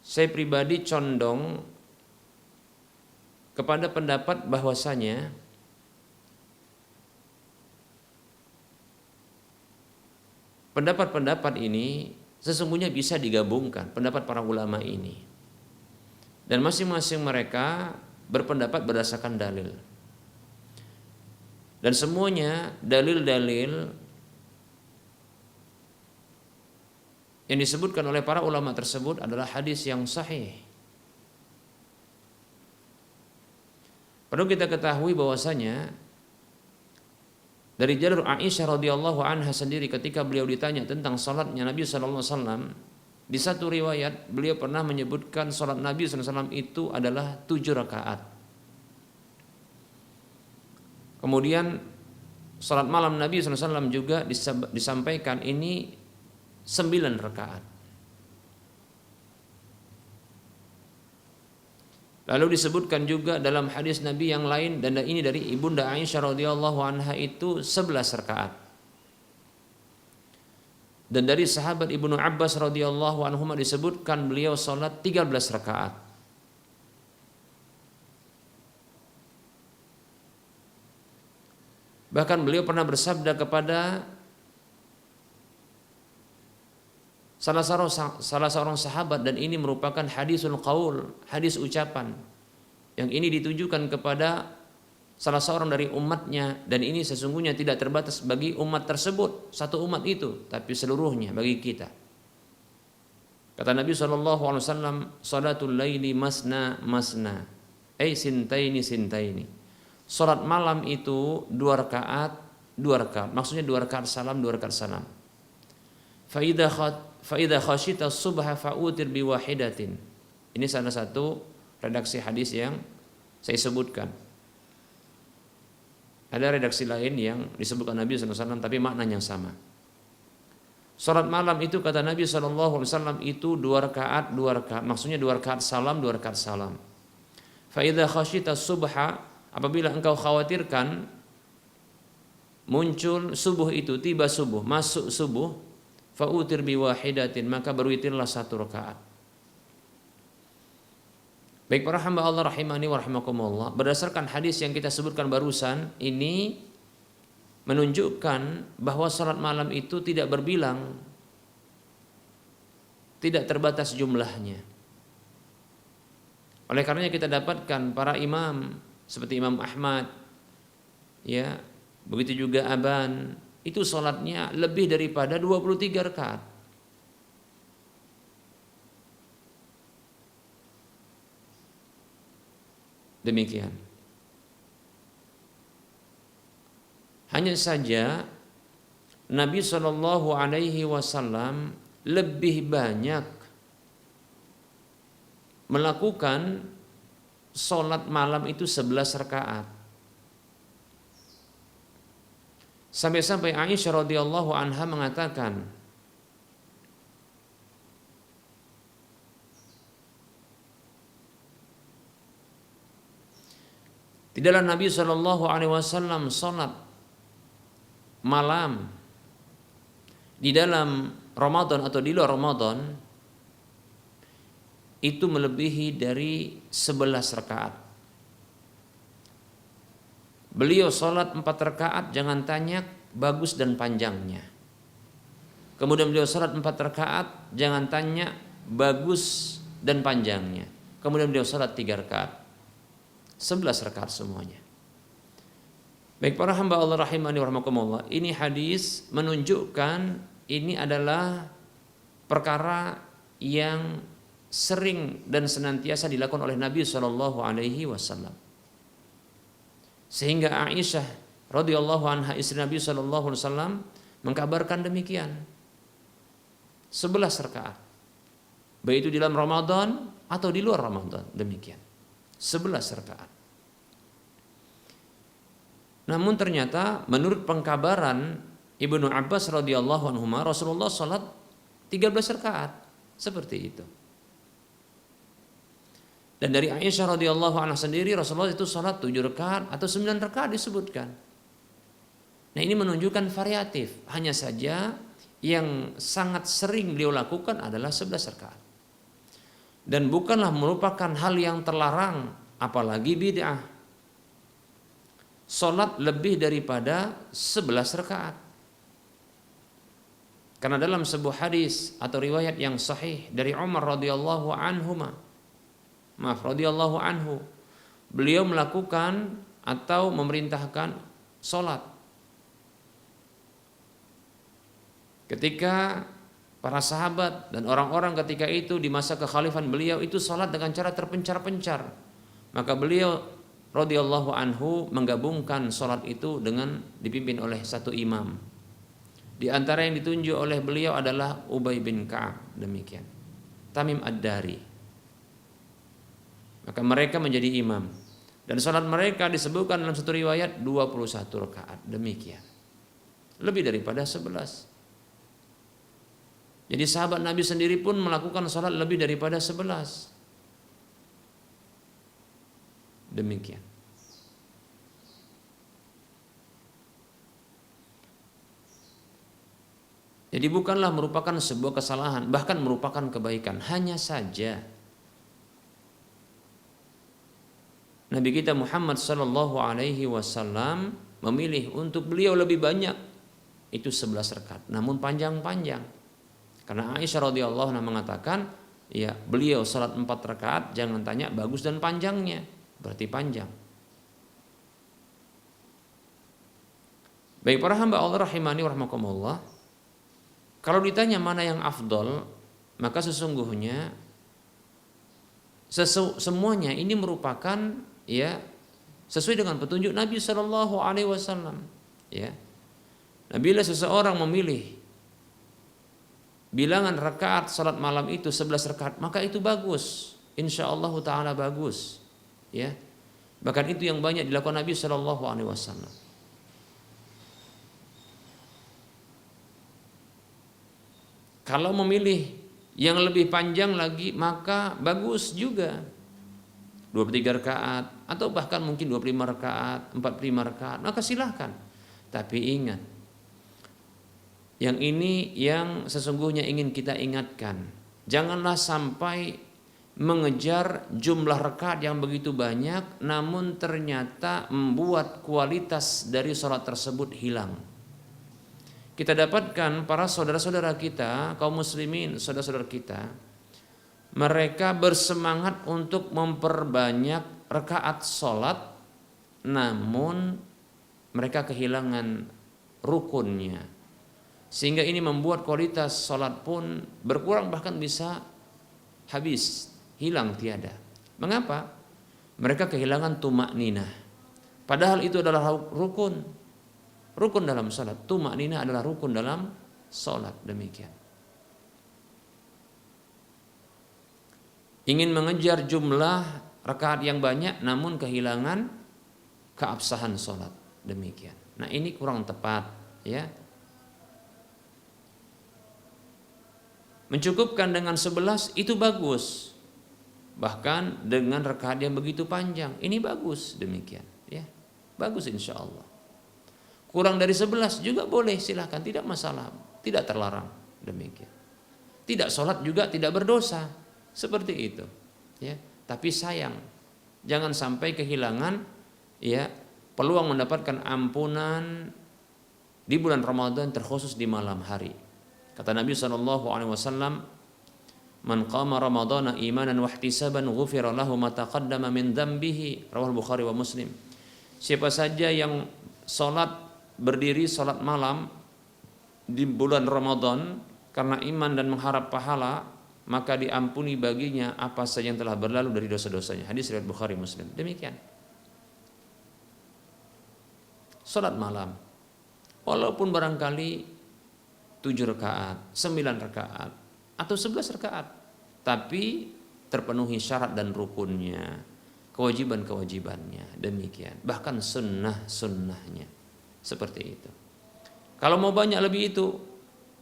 Saya pribadi condong kepada pendapat bahwasanya pendapat-pendapat ini sesungguhnya bisa digabungkan, pendapat para ulama ini. Dan masing-masing mereka berpendapat berdasarkan dalil. Dan semuanya dalil-dalil yang disebutkan oleh para ulama tersebut adalah hadis yang sahih. Perlu kita ketahui bahwasanya dari jalur Aisyah radhiyallahu anha sendiri, ketika beliau ditanya tentang salatnya Nabi sallallahu alaihi wasallam, di satu riwayat beliau pernah menyebutkan salat Nabi SAW itu adalah 7 rakaat. Kemudian salat malam Nabi SAW juga disampaikan ini 9 rakaat. Lalu disebutkan juga dalam hadis Nabi yang lain, dan ini dari Ibunda Aisyah radhiyallahu anha, itu 11 rakaat. Dan dari sahabat Ibnu Abbas radhiyallahu anhuma disebutkan beliau salat 13 rakaat. Bahkan beliau pernah bersabda kepada salah seorang sahabat, dan ini merupakan hadisul qaul, hadis ucapan, yang ini ditujukan kepada salah seorang dari umatnya, dan ini sesungguhnya tidak terbatas bagi umat tersebut, satu umat itu, tapi seluruhnya bagi kita. Kata Nabi SAW, salatul laili masna masna, sintaini sintaini. Salat malam itu 2 rakaat, maksudnya 2 rakaat salam, 2 rakaat salam. Fa idza khashita subha fa'utir biwahidatin. Ini salah satu redaksi hadis yang saya sebutkan. Ada redaksi lain yang disebutkan Nabi SAW tapi maknanya sama. Salat malam itu kata Nabi SAW itu 2 rakaat, maksudnya 2 rakaat salam, 2 rakaat salam. Fa idza khasyita subha, apabila engkau khawatirkan muncul subuh itu, tiba subuh, masuk subuh, fa'utir biwahidatin, maka berwitirlah 1 rakaat. Baik para hamba Allah rahimani wa rahimakumullah, berdasarkan hadis yang kita sebutkan barusan ini menunjukkan bahwa salat malam itu tidak berbilang, tidak terbatas jumlahnya. Oleh karenanya kita dapatkan para imam seperti Imam Ahmad, ya, begitu juga Aban, itu salatnya lebih daripada 23 rakaat. Demikian. Hanya saja Nabi Shallallahu Alaihi Wasallam lebih banyak melakukan sholat malam itu 11 rakaat. Sampai-sampai Aisyah radhiyallahu anha mengatakan, tidaklah Nabi Shallallahu Alaihi Wasallam sholat malam di dalam Ramadan atau di luar Ramadan itu melebihi dari 11 rakaat. Beliau sholat 4 rakaat, jangan tanya bagus dan panjangnya. Kemudian beliau sholat 4 rakaat, jangan tanya bagus dan panjangnya. Kemudian beliau sholat 3 rakaat, 11 rakaat semuanya. Baik para hamba Allah rahimani wa rahimakumullah, ini hadis menunjukkan ini adalah perkara yang sering dan senantiasa dilakukan oleh Nabi Shallallahu Alaihi Wasallam. Sehingga Aisyah radhiyallahu anha istri Nabi Shallallahu Alaihi Wasallam mengkabarkan demikian, 11 rakaat, baik itu di dalam Ramadan atau di luar Ramadan, demikian 11 rakaat. Namun ternyata menurut pengkabaran Ibnu Abbas radhiyallahu anhu, Rasulullah salat 13 rakaat seperti itu. Dan dari Aisyah radhiyallahu anha sendiri Rasulullah itu salat 7 rakaat atau 9 rakaat disebutkan. Nah, ini menunjukkan variatif. Hanya saja yang sangat sering beliau lakukan adalah 11 rakaat. Dan bukanlah merupakan hal yang terlarang, apalagi bid'ah, salat lebih daripada 11 rakaat. Karena dalam sebuah hadis atau riwayat yang sahih dari Umar radhiyallahu anhu, beliau melakukan atau memerintahkan salat ketika para sahabat dan orang-orang ketika itu di masa kekhalifahan beliau itu salat dengan cara terpencar-pencar. Maka beliau radhiyallahu anhu menggabungkan salat itu dengan dipimpin oleh satu imam. Di antara yang ditunjuk oleh beliau adalah Ubay bin Ka'ab, demikian, Tamim Ad-Dari. Maka mereka menjadi imam. Dan salat mereka disebutkan dalam satu riwayat 21 rakaat, demikian. Lebih daripada 11. Jadi sahabat Nabi sendiri pun melakukan salat lebih daripada 11. Demikian. Jadi bukanlah merupakan sebuah kesalahan, bahkan merupakan kebaikan. Hanya saja Nabi kita Muhammad sallallahu alaihi wasallam memilih untuk beliau lebih banyak, itu 11 rakaat, namun panjang-panjang. Karena Aisyah radhiyallahu anha mengatakan, ya, beliau salat 4 rakaat, jangan tanya bagus dan panjangnya, berarti panjang. Baik para hamba Allah rahimani wa rahimakumullah, kalau ditanya mana yang afdol, maka sesungguhnya semuanya ini merupakan, ya, sesuai dengan petunjuk Nabi Shallallahu Alaihi Wasallam. Ya, nah, bila seseorang memilih bilangan rakaat salat malam itu 11 rakaat, maka itu bagus, insya Allah Taala bagus. Ya, bahkan itu yang banyak dilakukan Nabi Shallallahu Alaihi Wasallam. Kalau memilih yang lebih panjang lagi, maka bagus juga, 23 rakaat atau bahkan mungkin 25 rakaat, 45 rakaat, maka silahkan. Tapi ingat, Yang ini yang sesungguhnya ingin kita ingatkan. Janganlah sampai mengejar jumlah rakaat yang begitu banyak, namun ternyata membuat kualitas dari sholat tersebut hilang. Kita dapatkan para saudara-saudara kita, kaum muslimin, saudara-saudara kita, mereka bersemangat untuk memperbanyak rakaat sholat, namun mereka kehilangan rukunnya. Sehingga ini membuat kualitas sholat pun berkurang, bahkan bisa habis, hilang tiada. Mengapa? Mereka kehilangan tumakninah. Padahal itu adalah rukun dalam sholat. Tumakninah adalah rukun dalam sholat, demikian. Ingin mengejar jumlah rakaat yang banyak, namun kehilangan keabsahan sholat, demikian. Nah ini kurang tepat, ya. Mencukupkan dengan 11 itu bagus. Bahkan dengan rakaat yang begitu panjang, ini bagus, demikian, ya. Bagus insya Allah. Kurang dari 11 juga boleh, silahkan, tidak masalah, tidak terlarang, demikian. Tidak sholat juga tidak berdosa, seperti itu, ya. Tapi sayang, jangan sampai kehilangan, ya, peluang mendapatkan ampunan di bulan Ramadan, terkhusus di malam hari. Kata Nabi SAW, "Man qama Ramadana imanan wa ihtisaban ghufira lahu ma taqaddama min dzambihi." Rawahul Bukhari wa Muslim. Siapa saja yang berdiri salat malam di bulan Ramadan karena iman dan mengharap pahala, maka diampuni baginya apa saja yang telah berlalu dari dosa-dosanya. Hadis riwayat Bukhari Muslim. Demikian. Salat malam, walaupun barangkali 7 rakaat, 9 rakaat, atau 11 rakaat, tapi terpenuhi syarat dan rukunnya, kewajiban-kewajibannya, demikian. Bahkan sunnah-sunnahnya, seperti itu. Kalau mau banyak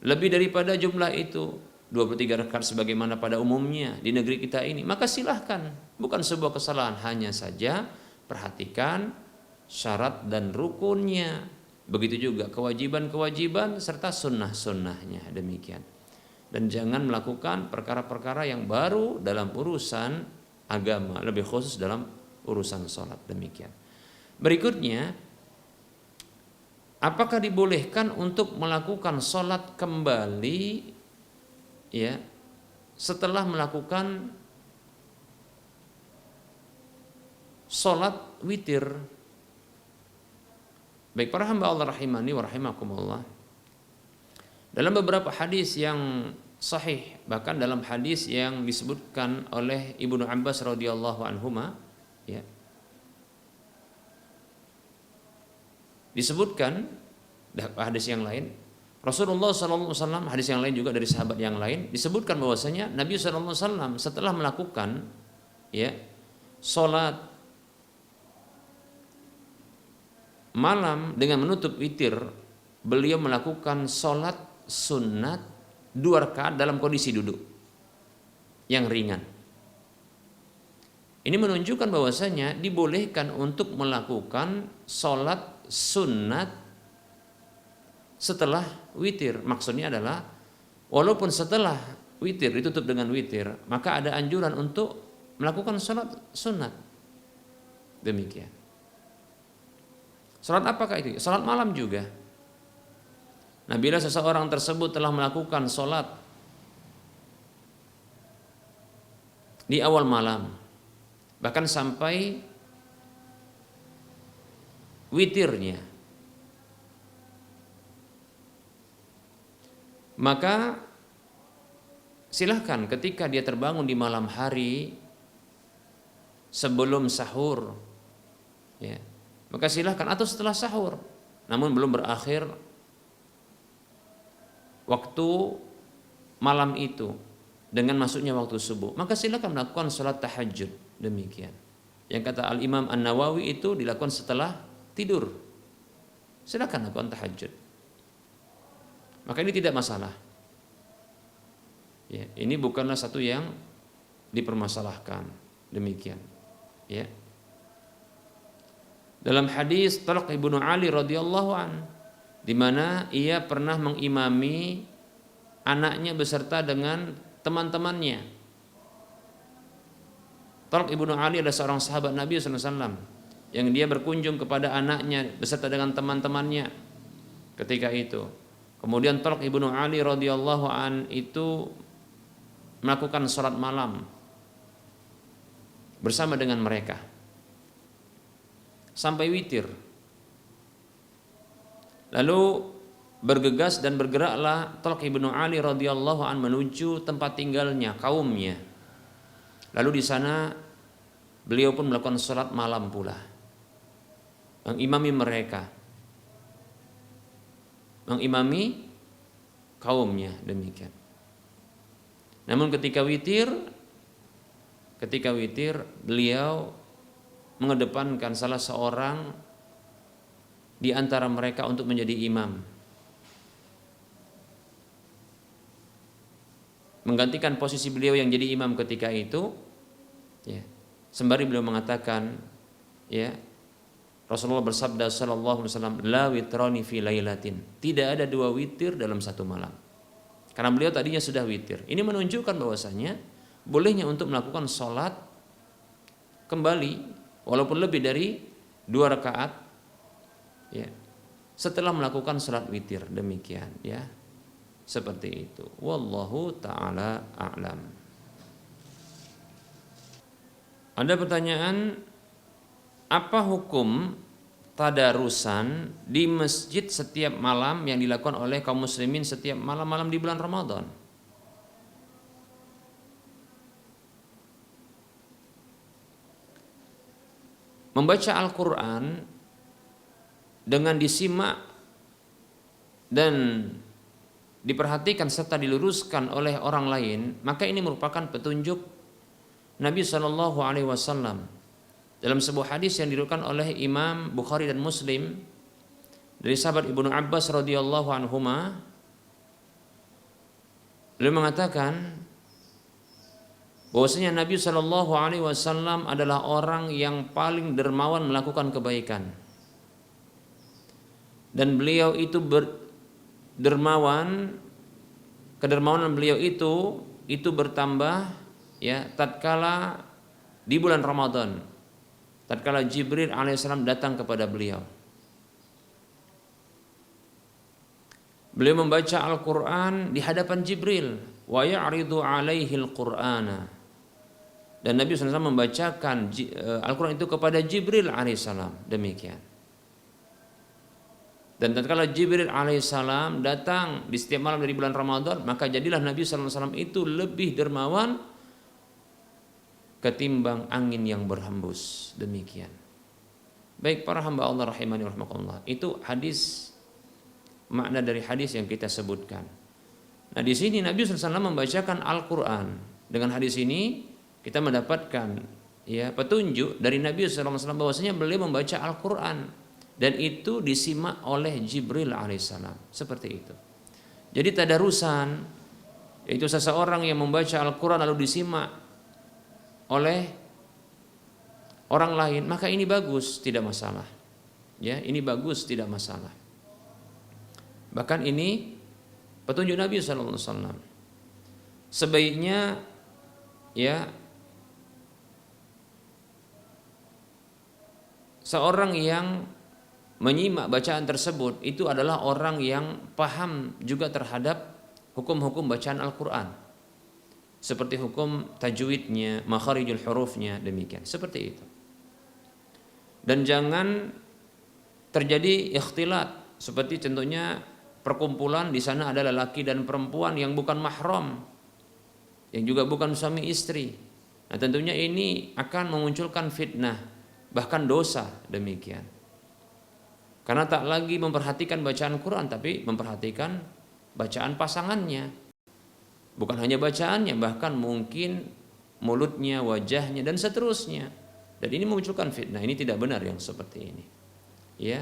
lebih daripada jumlah itu, 23 rakaat sebagaimana pada umumnya di negeri kita ini, maka silahkan. Bukan sebuah kesalahan, hanya saja perhatikan syarat dan rukunnya. Begitu juga kewajiban-kewajiban serta sunnah-sunnahnya, demikian. Dan jangan melakukan perkara-perkara yang baru dalam urusan agama, lebih khusus dalam urusan sholat, demikian. Berikutnya, apakah dibolehkan untuk melakukan sholat kembali, ya, setelah melakukan sholat witir? Baik para hamba Allah rahimani wa rahimakumullah, dalam beberapa hadis yang sahih, bahkan dalam hadis yang disebutkan oleh Ibnu Abbas radhiyallahu anhuma, ya, disebutkan hadis yang lain, Rasulullah SAW, hadis yang lain juga dari sahabat yang lain, disebutkan bahwasanya Nabi SAW setelah melakukan, ya, sholat malam dengan menutup witir, beliau melakukan sholat sunat 2 rakaat dalam kondisi duduk yang ringan. Ini menunjukkan bahwasanya dibolehkan untuk melakukan sholat sunat setelah witir. Maksudnya adalah walaupun setelah witir ditutup dengan witir, maka ada anjuran untuk melakukan sholat sunat. Demikian. Salat apakah itu? Salat malam juga. Nah, bila seseorang tersebut telah melakukan salat di awal malam, bahkan sampai witirnya, maka silahkan ketika dia terbangun di malam hari sebelum sahur, ya, maka silahkan, atau setelah sahur, namun belum berakhir waktu malam itu dengan masuknya waktu subuh, maka silahkan melakukan sholat tahajud, demikian. Yang kata Al-Imam An-Nawawi itu dilakukan setelah tidur, silahkan lakukan tahajud, maka ini tidak masalah, ya, ini bukanlah satu yang dipermasalahkan, demikian, ya. Dalam hadis Talq ibnu Ali radhiyallahu an, di mana ia pernah mengimami anaknya beserta dengan teman-temannya. Talq ibnu Ali adalah seorang sahabat Nabi SAW yang dia berkunjung kepada anaknya beserta dengan teman-temannya ketika itu. Kemudian Talq ibnu Ali radhiyallahu an itu melakukan sholat malam bersama dengan mereka sampai witir. Lalu bergegas dan bergeraklah Talq ibnu Ali radhiyallahu an menuju tempat tinggalnya kaumnya. Lalu di sana beliau pun melakukan sholat malam pula, mengimami mereka, mengimami kaumnya demikian. Namun ketika witir beliau mengedepankan salah seorang di antara mereka untuk menjadi imam, menggantikan posisi beliau yang jadi imam ketika itu, ya. Sembari beliau mengatakan, ya, Rasulullah bersabda sallallahu alaihi wasallam, la witrani fi lailatin, tidak ada dua witir dalam satu malam. Karena beliau tadinya sudah witir. Ini menunjukkan bahwasanya bolehnya untuk melakukan sholat kembali walaupun lebih dari 2 rakaat, ya, setelah melakukan sholat witir demikian, ya, seperti itu. Wallahu taala a'lam. Ada pertanyaan, apa hukum tadarusan di masjid setiap malam yang dilakukan oleh kaum muslimin setiap malam-malam di bulan Ramadan? Membaca Al-Quran dengan disimak dan diperhatikan serta diluruskan oleh orang lain, maka ini merupakan petunjuk Nabi SAW. Dalam sebuah hadis yang diriwayatkan oleh Imam Bukhari dan Muslim dari sahabat Ibnu Abbas radhiyallahu anhuma, beliau mengatakan bahwasanya Nabi SAW adalah orang yang paling dermawan melakukan kebaikan, dan beliau itu kedermawanan beliau itu bertambah, ya, tatkala di bulan Ramadan, tatkala Jibril alaihissalam datang kepada beliau. Beliau membaca Al-Quran di hadapan Jibril, wa ya'ridu alaihi al-Qur'ana, dan Nabi SAW membacakan Al-Quran itu kepada Jibril alaihissalam, demikian. Dan tatkala Jibril alaihissalam datang di setiap malam dari bulan Ramadan, maka jadilah Nabi SAW itu lebih dermawan ketimbang angin yang berhembus, demikian. Baik para hamba Allah rahimani wa rahimakumullah, itu hadis, makna dari hadis yang kita sebutkan. Nah, di sini Nabi SAW membacakan Al-Quran. Dengan hadis ini kita mendapatkan, ya, petunjuk dari Nabi SAW bahwasanya beliau membaca Al-Quran dan itu disimak oleh Jibril alaihissalam, seperti itu. Jadi tadarusan itu seseorang yang membaca Al-Quran lalu disimak oleh orang lain, maka ini bagus, tidak masalah. Ya, ini bagus, tidak masalah. Bahkan ini petunjuk Nabi SAW. Sebaiknya, ya, seorang yang menyimak bacaan tersebut itu adalah orang yang paham juga terhadap hukum-hukum bacaan Al-Quran, seperti hukum tajwidnya, makharijul hurufnya, demikian, seperti itu. Dan jangan terjadi ikhtilat, seperti contohnya perkumpulan di sana ada lelaki dan perempuan yang bukan mahram, yang juga bukan suami istri. Nah, tentunya ini akan memunculkan fitnah, bahkan dosa, demikian. Karena tak lagi memperhatikan bacaan Quran, tapi memperhatikan bacaan pasangannya. Bukan hanya bacaannya, bahkan mungkin mulutnya, wajahnya, dan seterusnya. Dan ini memunculkan fitnah. Ini tidak benar yang seperti ini, ya.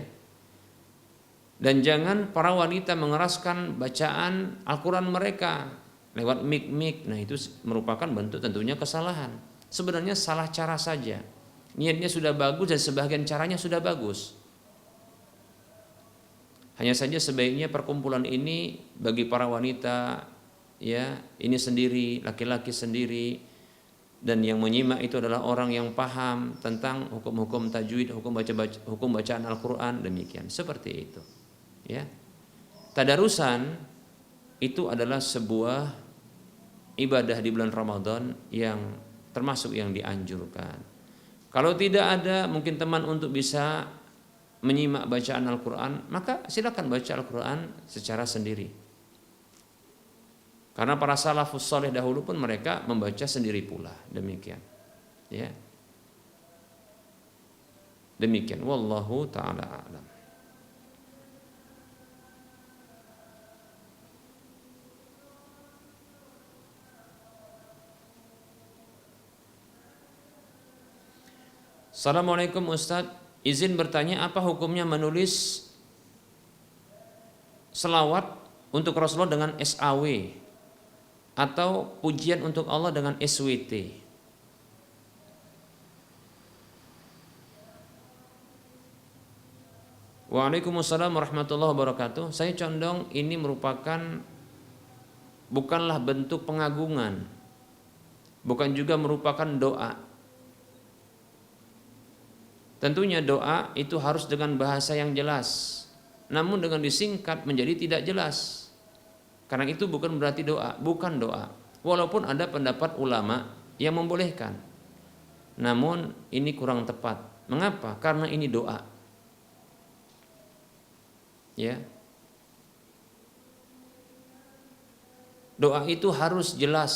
Dan jangan para wanita mengeraskan bacaan Al-Quran mereka lewat mik-mik. Nah, itu merupakan bentuk tentunya kesalahan. Sebenarnya salah cara saja. Niatnya sudah bagus dan sebagian caranya sudah bagus. Hanya saja sebaiknya perkumpulan ini bagi para wanita, ya, ini sendiri, laki-laki sendiri, dan yang menyimak itu adalah orang yang paham tentang hukum-hukum tajwid, hukum bacaan Al-Qur'an, demikian. Seperti itu. Ya. Tadarusan itu adalah sebuah ibadah di bulan Ramadan yang termasuk yang dianjurkan. Kalau tidak ada mungkin teman untuk bisa menyimak bacaan Al-Quran, maka silakan baca Al-Quran secara sendiri. Karena para salafus saleh dahulu pun mereka membaca sendiri pula, demikian. Ya. Demikian, wallahu taala a'lam. Assalamualaikum Ustadz, izin bertanya apa hukumnya menulis selawat untuk Rasulullah dengan SAW atau pujian untuk Allah dengan SWT? Waalaikumsalam warahmatullahi wabarakatuh. Saya condong ini bukanlah bentuk pengagungan, bukan juga merupakan doa. Tentunya doa itu harus dengan bahasa yang jelas, namun dengan disingkat menjadi tidak jelas. Karena itu bukan berarti doa, bukan doa. Walaupun ada pendapat ulama yang membolehkan, namun ini kurang tepat. Mengapa? Karena ini doa. Ya, doa itu harus jelas.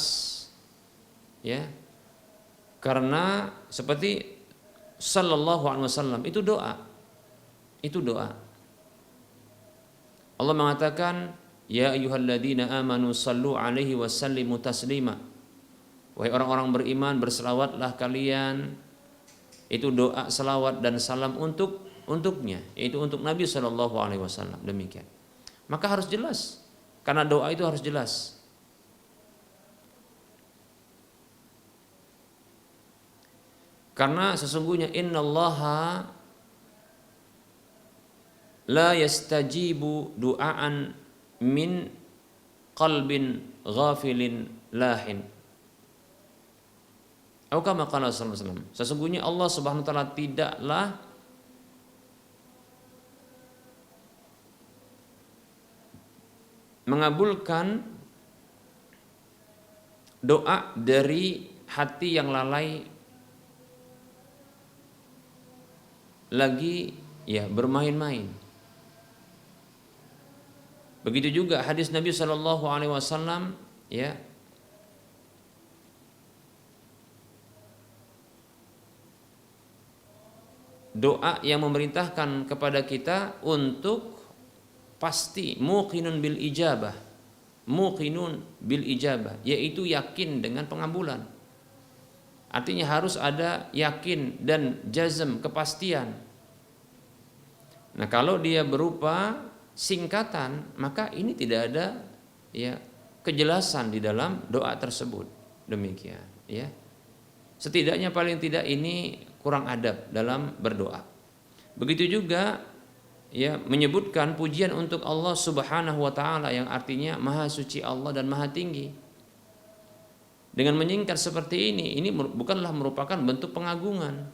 Ya, karena seperti Sallallahu alaihi wasallam itu doa. Itu doa. Allah mengatakan, ya ayyuhalladzina amanu sallu alaihi wasallimu taslima. Wahai orang-orang beriman, berselawatlah kalian. Itu doa selawat dan salam untuknya, yaitu untuk Nabi sallallahu alaihi wasallam. Demikian. Maka harus jelas. Karena doa itu harus jelas. Karena sesungguhnya innallaha la yastajibu du'aan min qalbin ghafilin lahin. Atau kama qala sallallahu alaihi wasallam. Sesungguhnya Allah Subhanahu wa taala tidaklah mengabulkan doa dari hati yang lalai lagi ya bermain-main. Begitu juga hadis Nabi Shallallahu Alaihi Wasallam, ya, doa yang memerintahkan kepada kita untuk pasti muqinun bil ijabah, yaitu yakin dengan pengabulan. Artinya harus ada yakin dan jazm, kepastian. Nah, kalau dia berupa singkatan, maka ini tidak ada ya kejelasan di dalam doa tersebut. Demikian, ya. Setidaknya paling tidak ini kurang adab dalam berdoa. Begitu juga ya menyebutkan pujian untuk Allah Subhanahu wa taala yang artinya Maha Suci Allah dan Maha Tinggi. Dengan menyingkat seperti ini bukanlah merupakan bentuk pengagungan.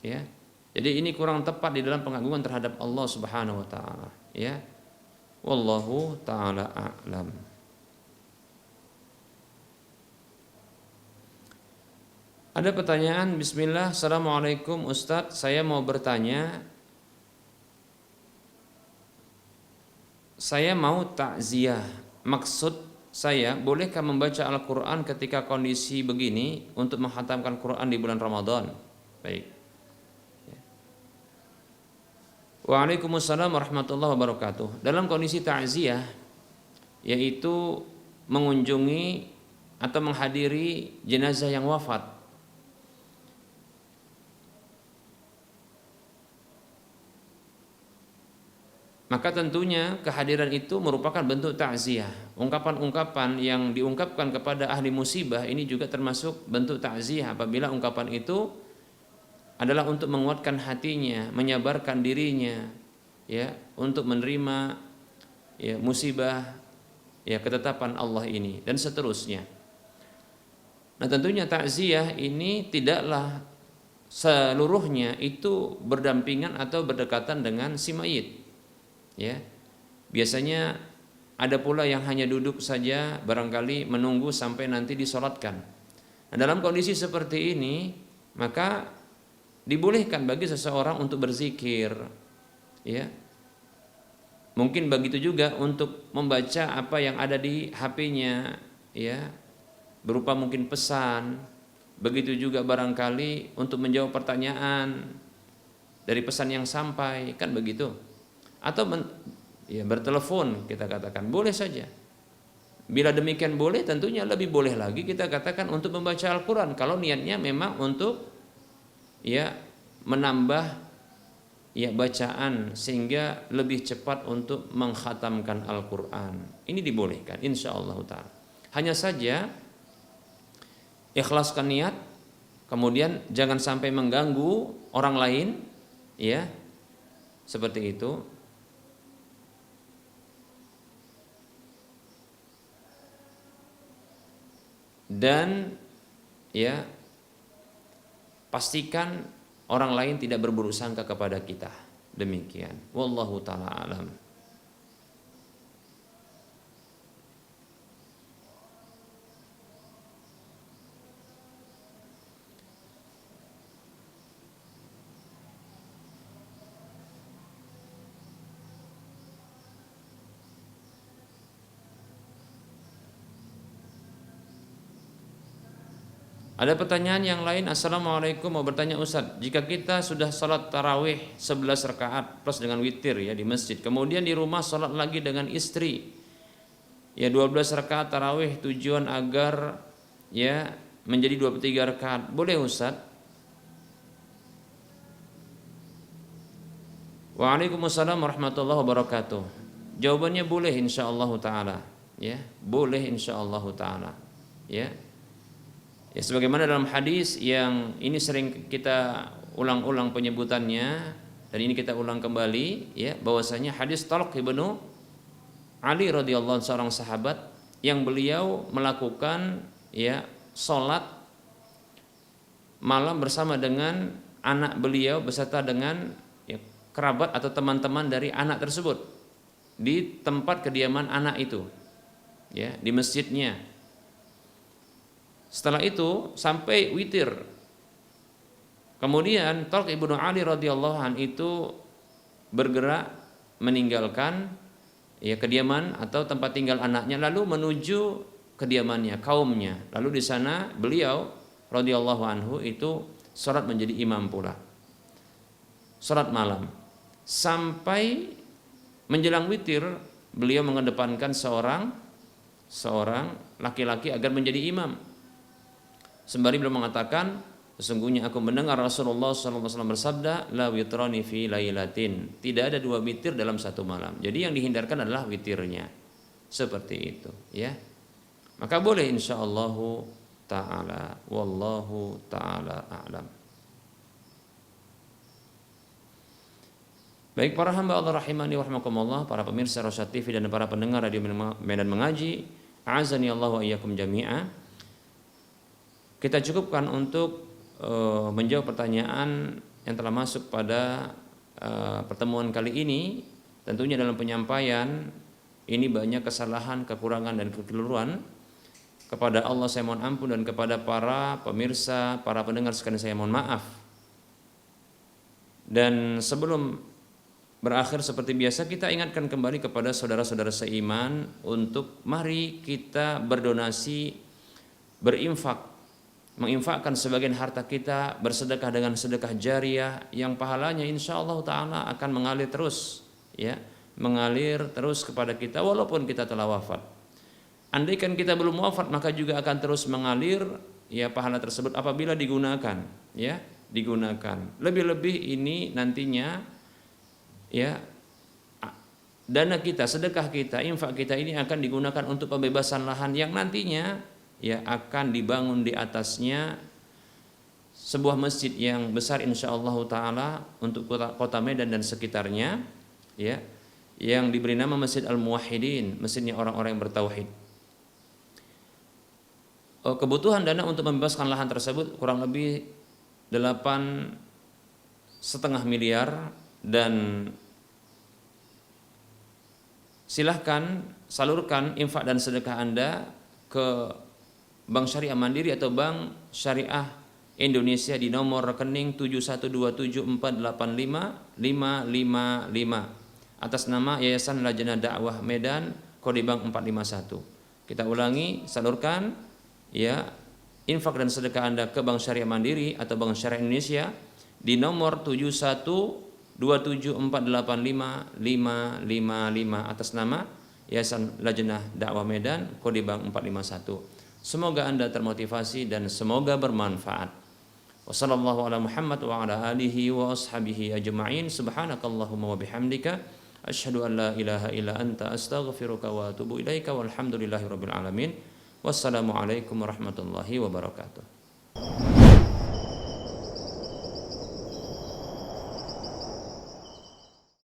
Ya. Jadi ini kurang tepat di dalam pengagungan terhadap Allah Subhanahu wa taala, ya. Wallahu taala a'lam. Ada pertanyaan, bismillah. Assalamualaikum Ustadz, saya mau bertanya. Saya mau takziah. Maksud saya, bolehkah membaca Al-Quran ketika kondisi begini untuk menghatamkan Quran di bulan Ramadan? Baik. Waalaikumsalam warahmatullahi wabarakatuh. Dalam kondisi takziah, yaitu mengunjungi atau menghadiri jenazah yang wafat, maka tentunya kehadiran itu merupakan bentuk takziah. Ungkapan-ungkapan yang diungkapkan kepada ahli musibah ini juga termasuk bentuk takziah apabila ungkapan itu adalah untuk menguatkan hatinya, menyabarkan dirinya, ya untuk menerima ya musibah ya ketetapan Allah ini dan seterusnya. Nah, tentunya takziah ini tidaklah seluruhnya itu berdampingan atau berdekatan dengan si mayit. Ya. Biasanya ada pula yang hanya duduk saja barangkali menunggu sampai nanti disolatkan. Nah, dalam kondisi seperti ini maka dibolehkan bagi seseorang untuk berzikir, ya. Mungkin begitu juga untuk membaca apa yang ada di HP-nya, ya, berupa mungkin pesan. Begitu juga barangkali untuk menjawab pertanyaan dari pesan yang sampai, kan begitu. Atau ya bertelepon kita katakan, boleh saja. Bila demikian boleh, tentunya lebih boleh lagi kita katakan untuk membaca Al-Quran kalau niatnya memang untuk ya menambah ya bacaan sehingga lebih cepat untuk mengkhatamkan Al-Quran. Ini dibolehkan insyaallah ta'ala. Hanya saja ikhlaskan niat, kemudian jangan sampai mengganggu orang lain, ya, seperti itu. Dan ya pastikan orang lain tidak berburuk sangka kepada kita. Demikian. Wallahu ta'ala alam. Ada pertanyaan yang lain. Assalamualaikum, mau bertanya Ustadz, jika kita sudah salat tarawih 11 rakaat plus dengan witir ya di masjid, kemudian di rumah salat lagi dengan istri ya 12 rakaat tarawih tujuan agar ya menjadi 23 rakaat, boleh Ustadz? Waalaikumsalam warahmatullahi wabarakatuh. Jawabannya boleh insyaallah taala, ya, boleh insyaallah taala, ya. Ya, sebagaimana dalam hadis yang ini sering kita ulang-ulang penyebutannya dan ini kita ulang kembali, ya, bahwasanya hadis Talq ibnu Ali radhiyallahu anhu, seorang sahabat yang beliau melakukan ya salat malam bersama dengan anak beliau beserta dengan ya, kerabat atau teman-teman dari anak tersebut di tempat kediaman anak itu, ya, di masjidnya. Setelah itu sampai witir. Kemudian Talq ibnu Ali radhiyallahu an itu bergerak meninggalkan ya kediaman atau tempat tinggal anaknya lalu menuju kediamannya, kaumnya. Lalu di sana beliau radhiyallahu anhu itu salat menjadi imam pula. Salat malam. Sampai menjelang witir beliau mengedepankan seorang laki-laki agar menjadi imam. Sembari beliau mengatakan, sesungguhnya aku mendengar Rasulullah SAW bersabda, la witrani fi lailatin. Tidak ada dua witir dalam satu malam. Jadi yang dihindarkan adalah witirnya. Seperti itu, ya. Maka boleh insyaallah taala. Wallahu taala a'lam. Baik para hamba Allah rahimani wa rahimakumullah, para pemirsa Rosyad TV dan para pendengar radio Medan Mengaji, a'azani Allah wa iyyakum jami'a. Kita cukupkan untuk menjawab pertanyaan yang telah masuk pada pertemuan kali ini. Tentunya dalam penyampaian ini banyak kesalahan, kekurangan dan kekeliruan. Kepada Allah saya mohon ampun dan kepada para pemirsa, para pendengar sekalian saya mohon maaf. Dan sebelum berakhir seperti biasa kita ingatkan kembali kepada saudara-saudara seiman untuk mari kita berdonasi, berinfak, menginfakkan sebagian harta kita, bersedekah dengan sedekah jariah yang pahalanya insyaallah taala akan mengalir terus, ya, mengalir terus kepada kita walaupun kita telah wafat. Andaikan kita belum wafat maka juga akan terus mengalir ya pahala tersebut apabila digunakan, ya, digunakan. Lebih-lebih ini nantinya ya dana kita, sedekah kita, infak kita ini akan digunakan untuk pembebasan lahan yang nantinya ya akan dibangun di atasnya sebuah masjid yang besar insyaallah taala untuk kota Medan dan sekitarnya. ya, yang diberi nama Masjid Al-Muwahhidin, masjidnya orang-orang yang bertauhid. Kebutuhan dana untuk membebaskan lahan tersebut kurang lebih 8,5 miliar, dan silahkan salurkan infak dan sedekah Anda ke Bank Syariah Mandiri atau Bank Syariah Indonesia di nomor rekening 7127485555 atas nama Yayasan Lajnah Dakwah Medan, kode bank 451. Kita ulangi, salurkan ya infak dan sedekah Anda ke Bank Syariah Mandiri atau Bank Syariah Indonesia di nomor 712748555555 atas nama Yayasan Lajnah Dakwah Medan, kode bank 451. Semoga Anda termotivasi dan semoga bermanfaat. Wassallallahu ala Muhammad wa ala alihi wa ashabihi ajma'in. Subhanakallahumma wa bihamdika asyhadu an la ilaha illa anta astaghfiruka wa atubu ilaika walhamdulillahi rabbil alamin. Wassalamualaikum warahmatullahi wabarakatuh.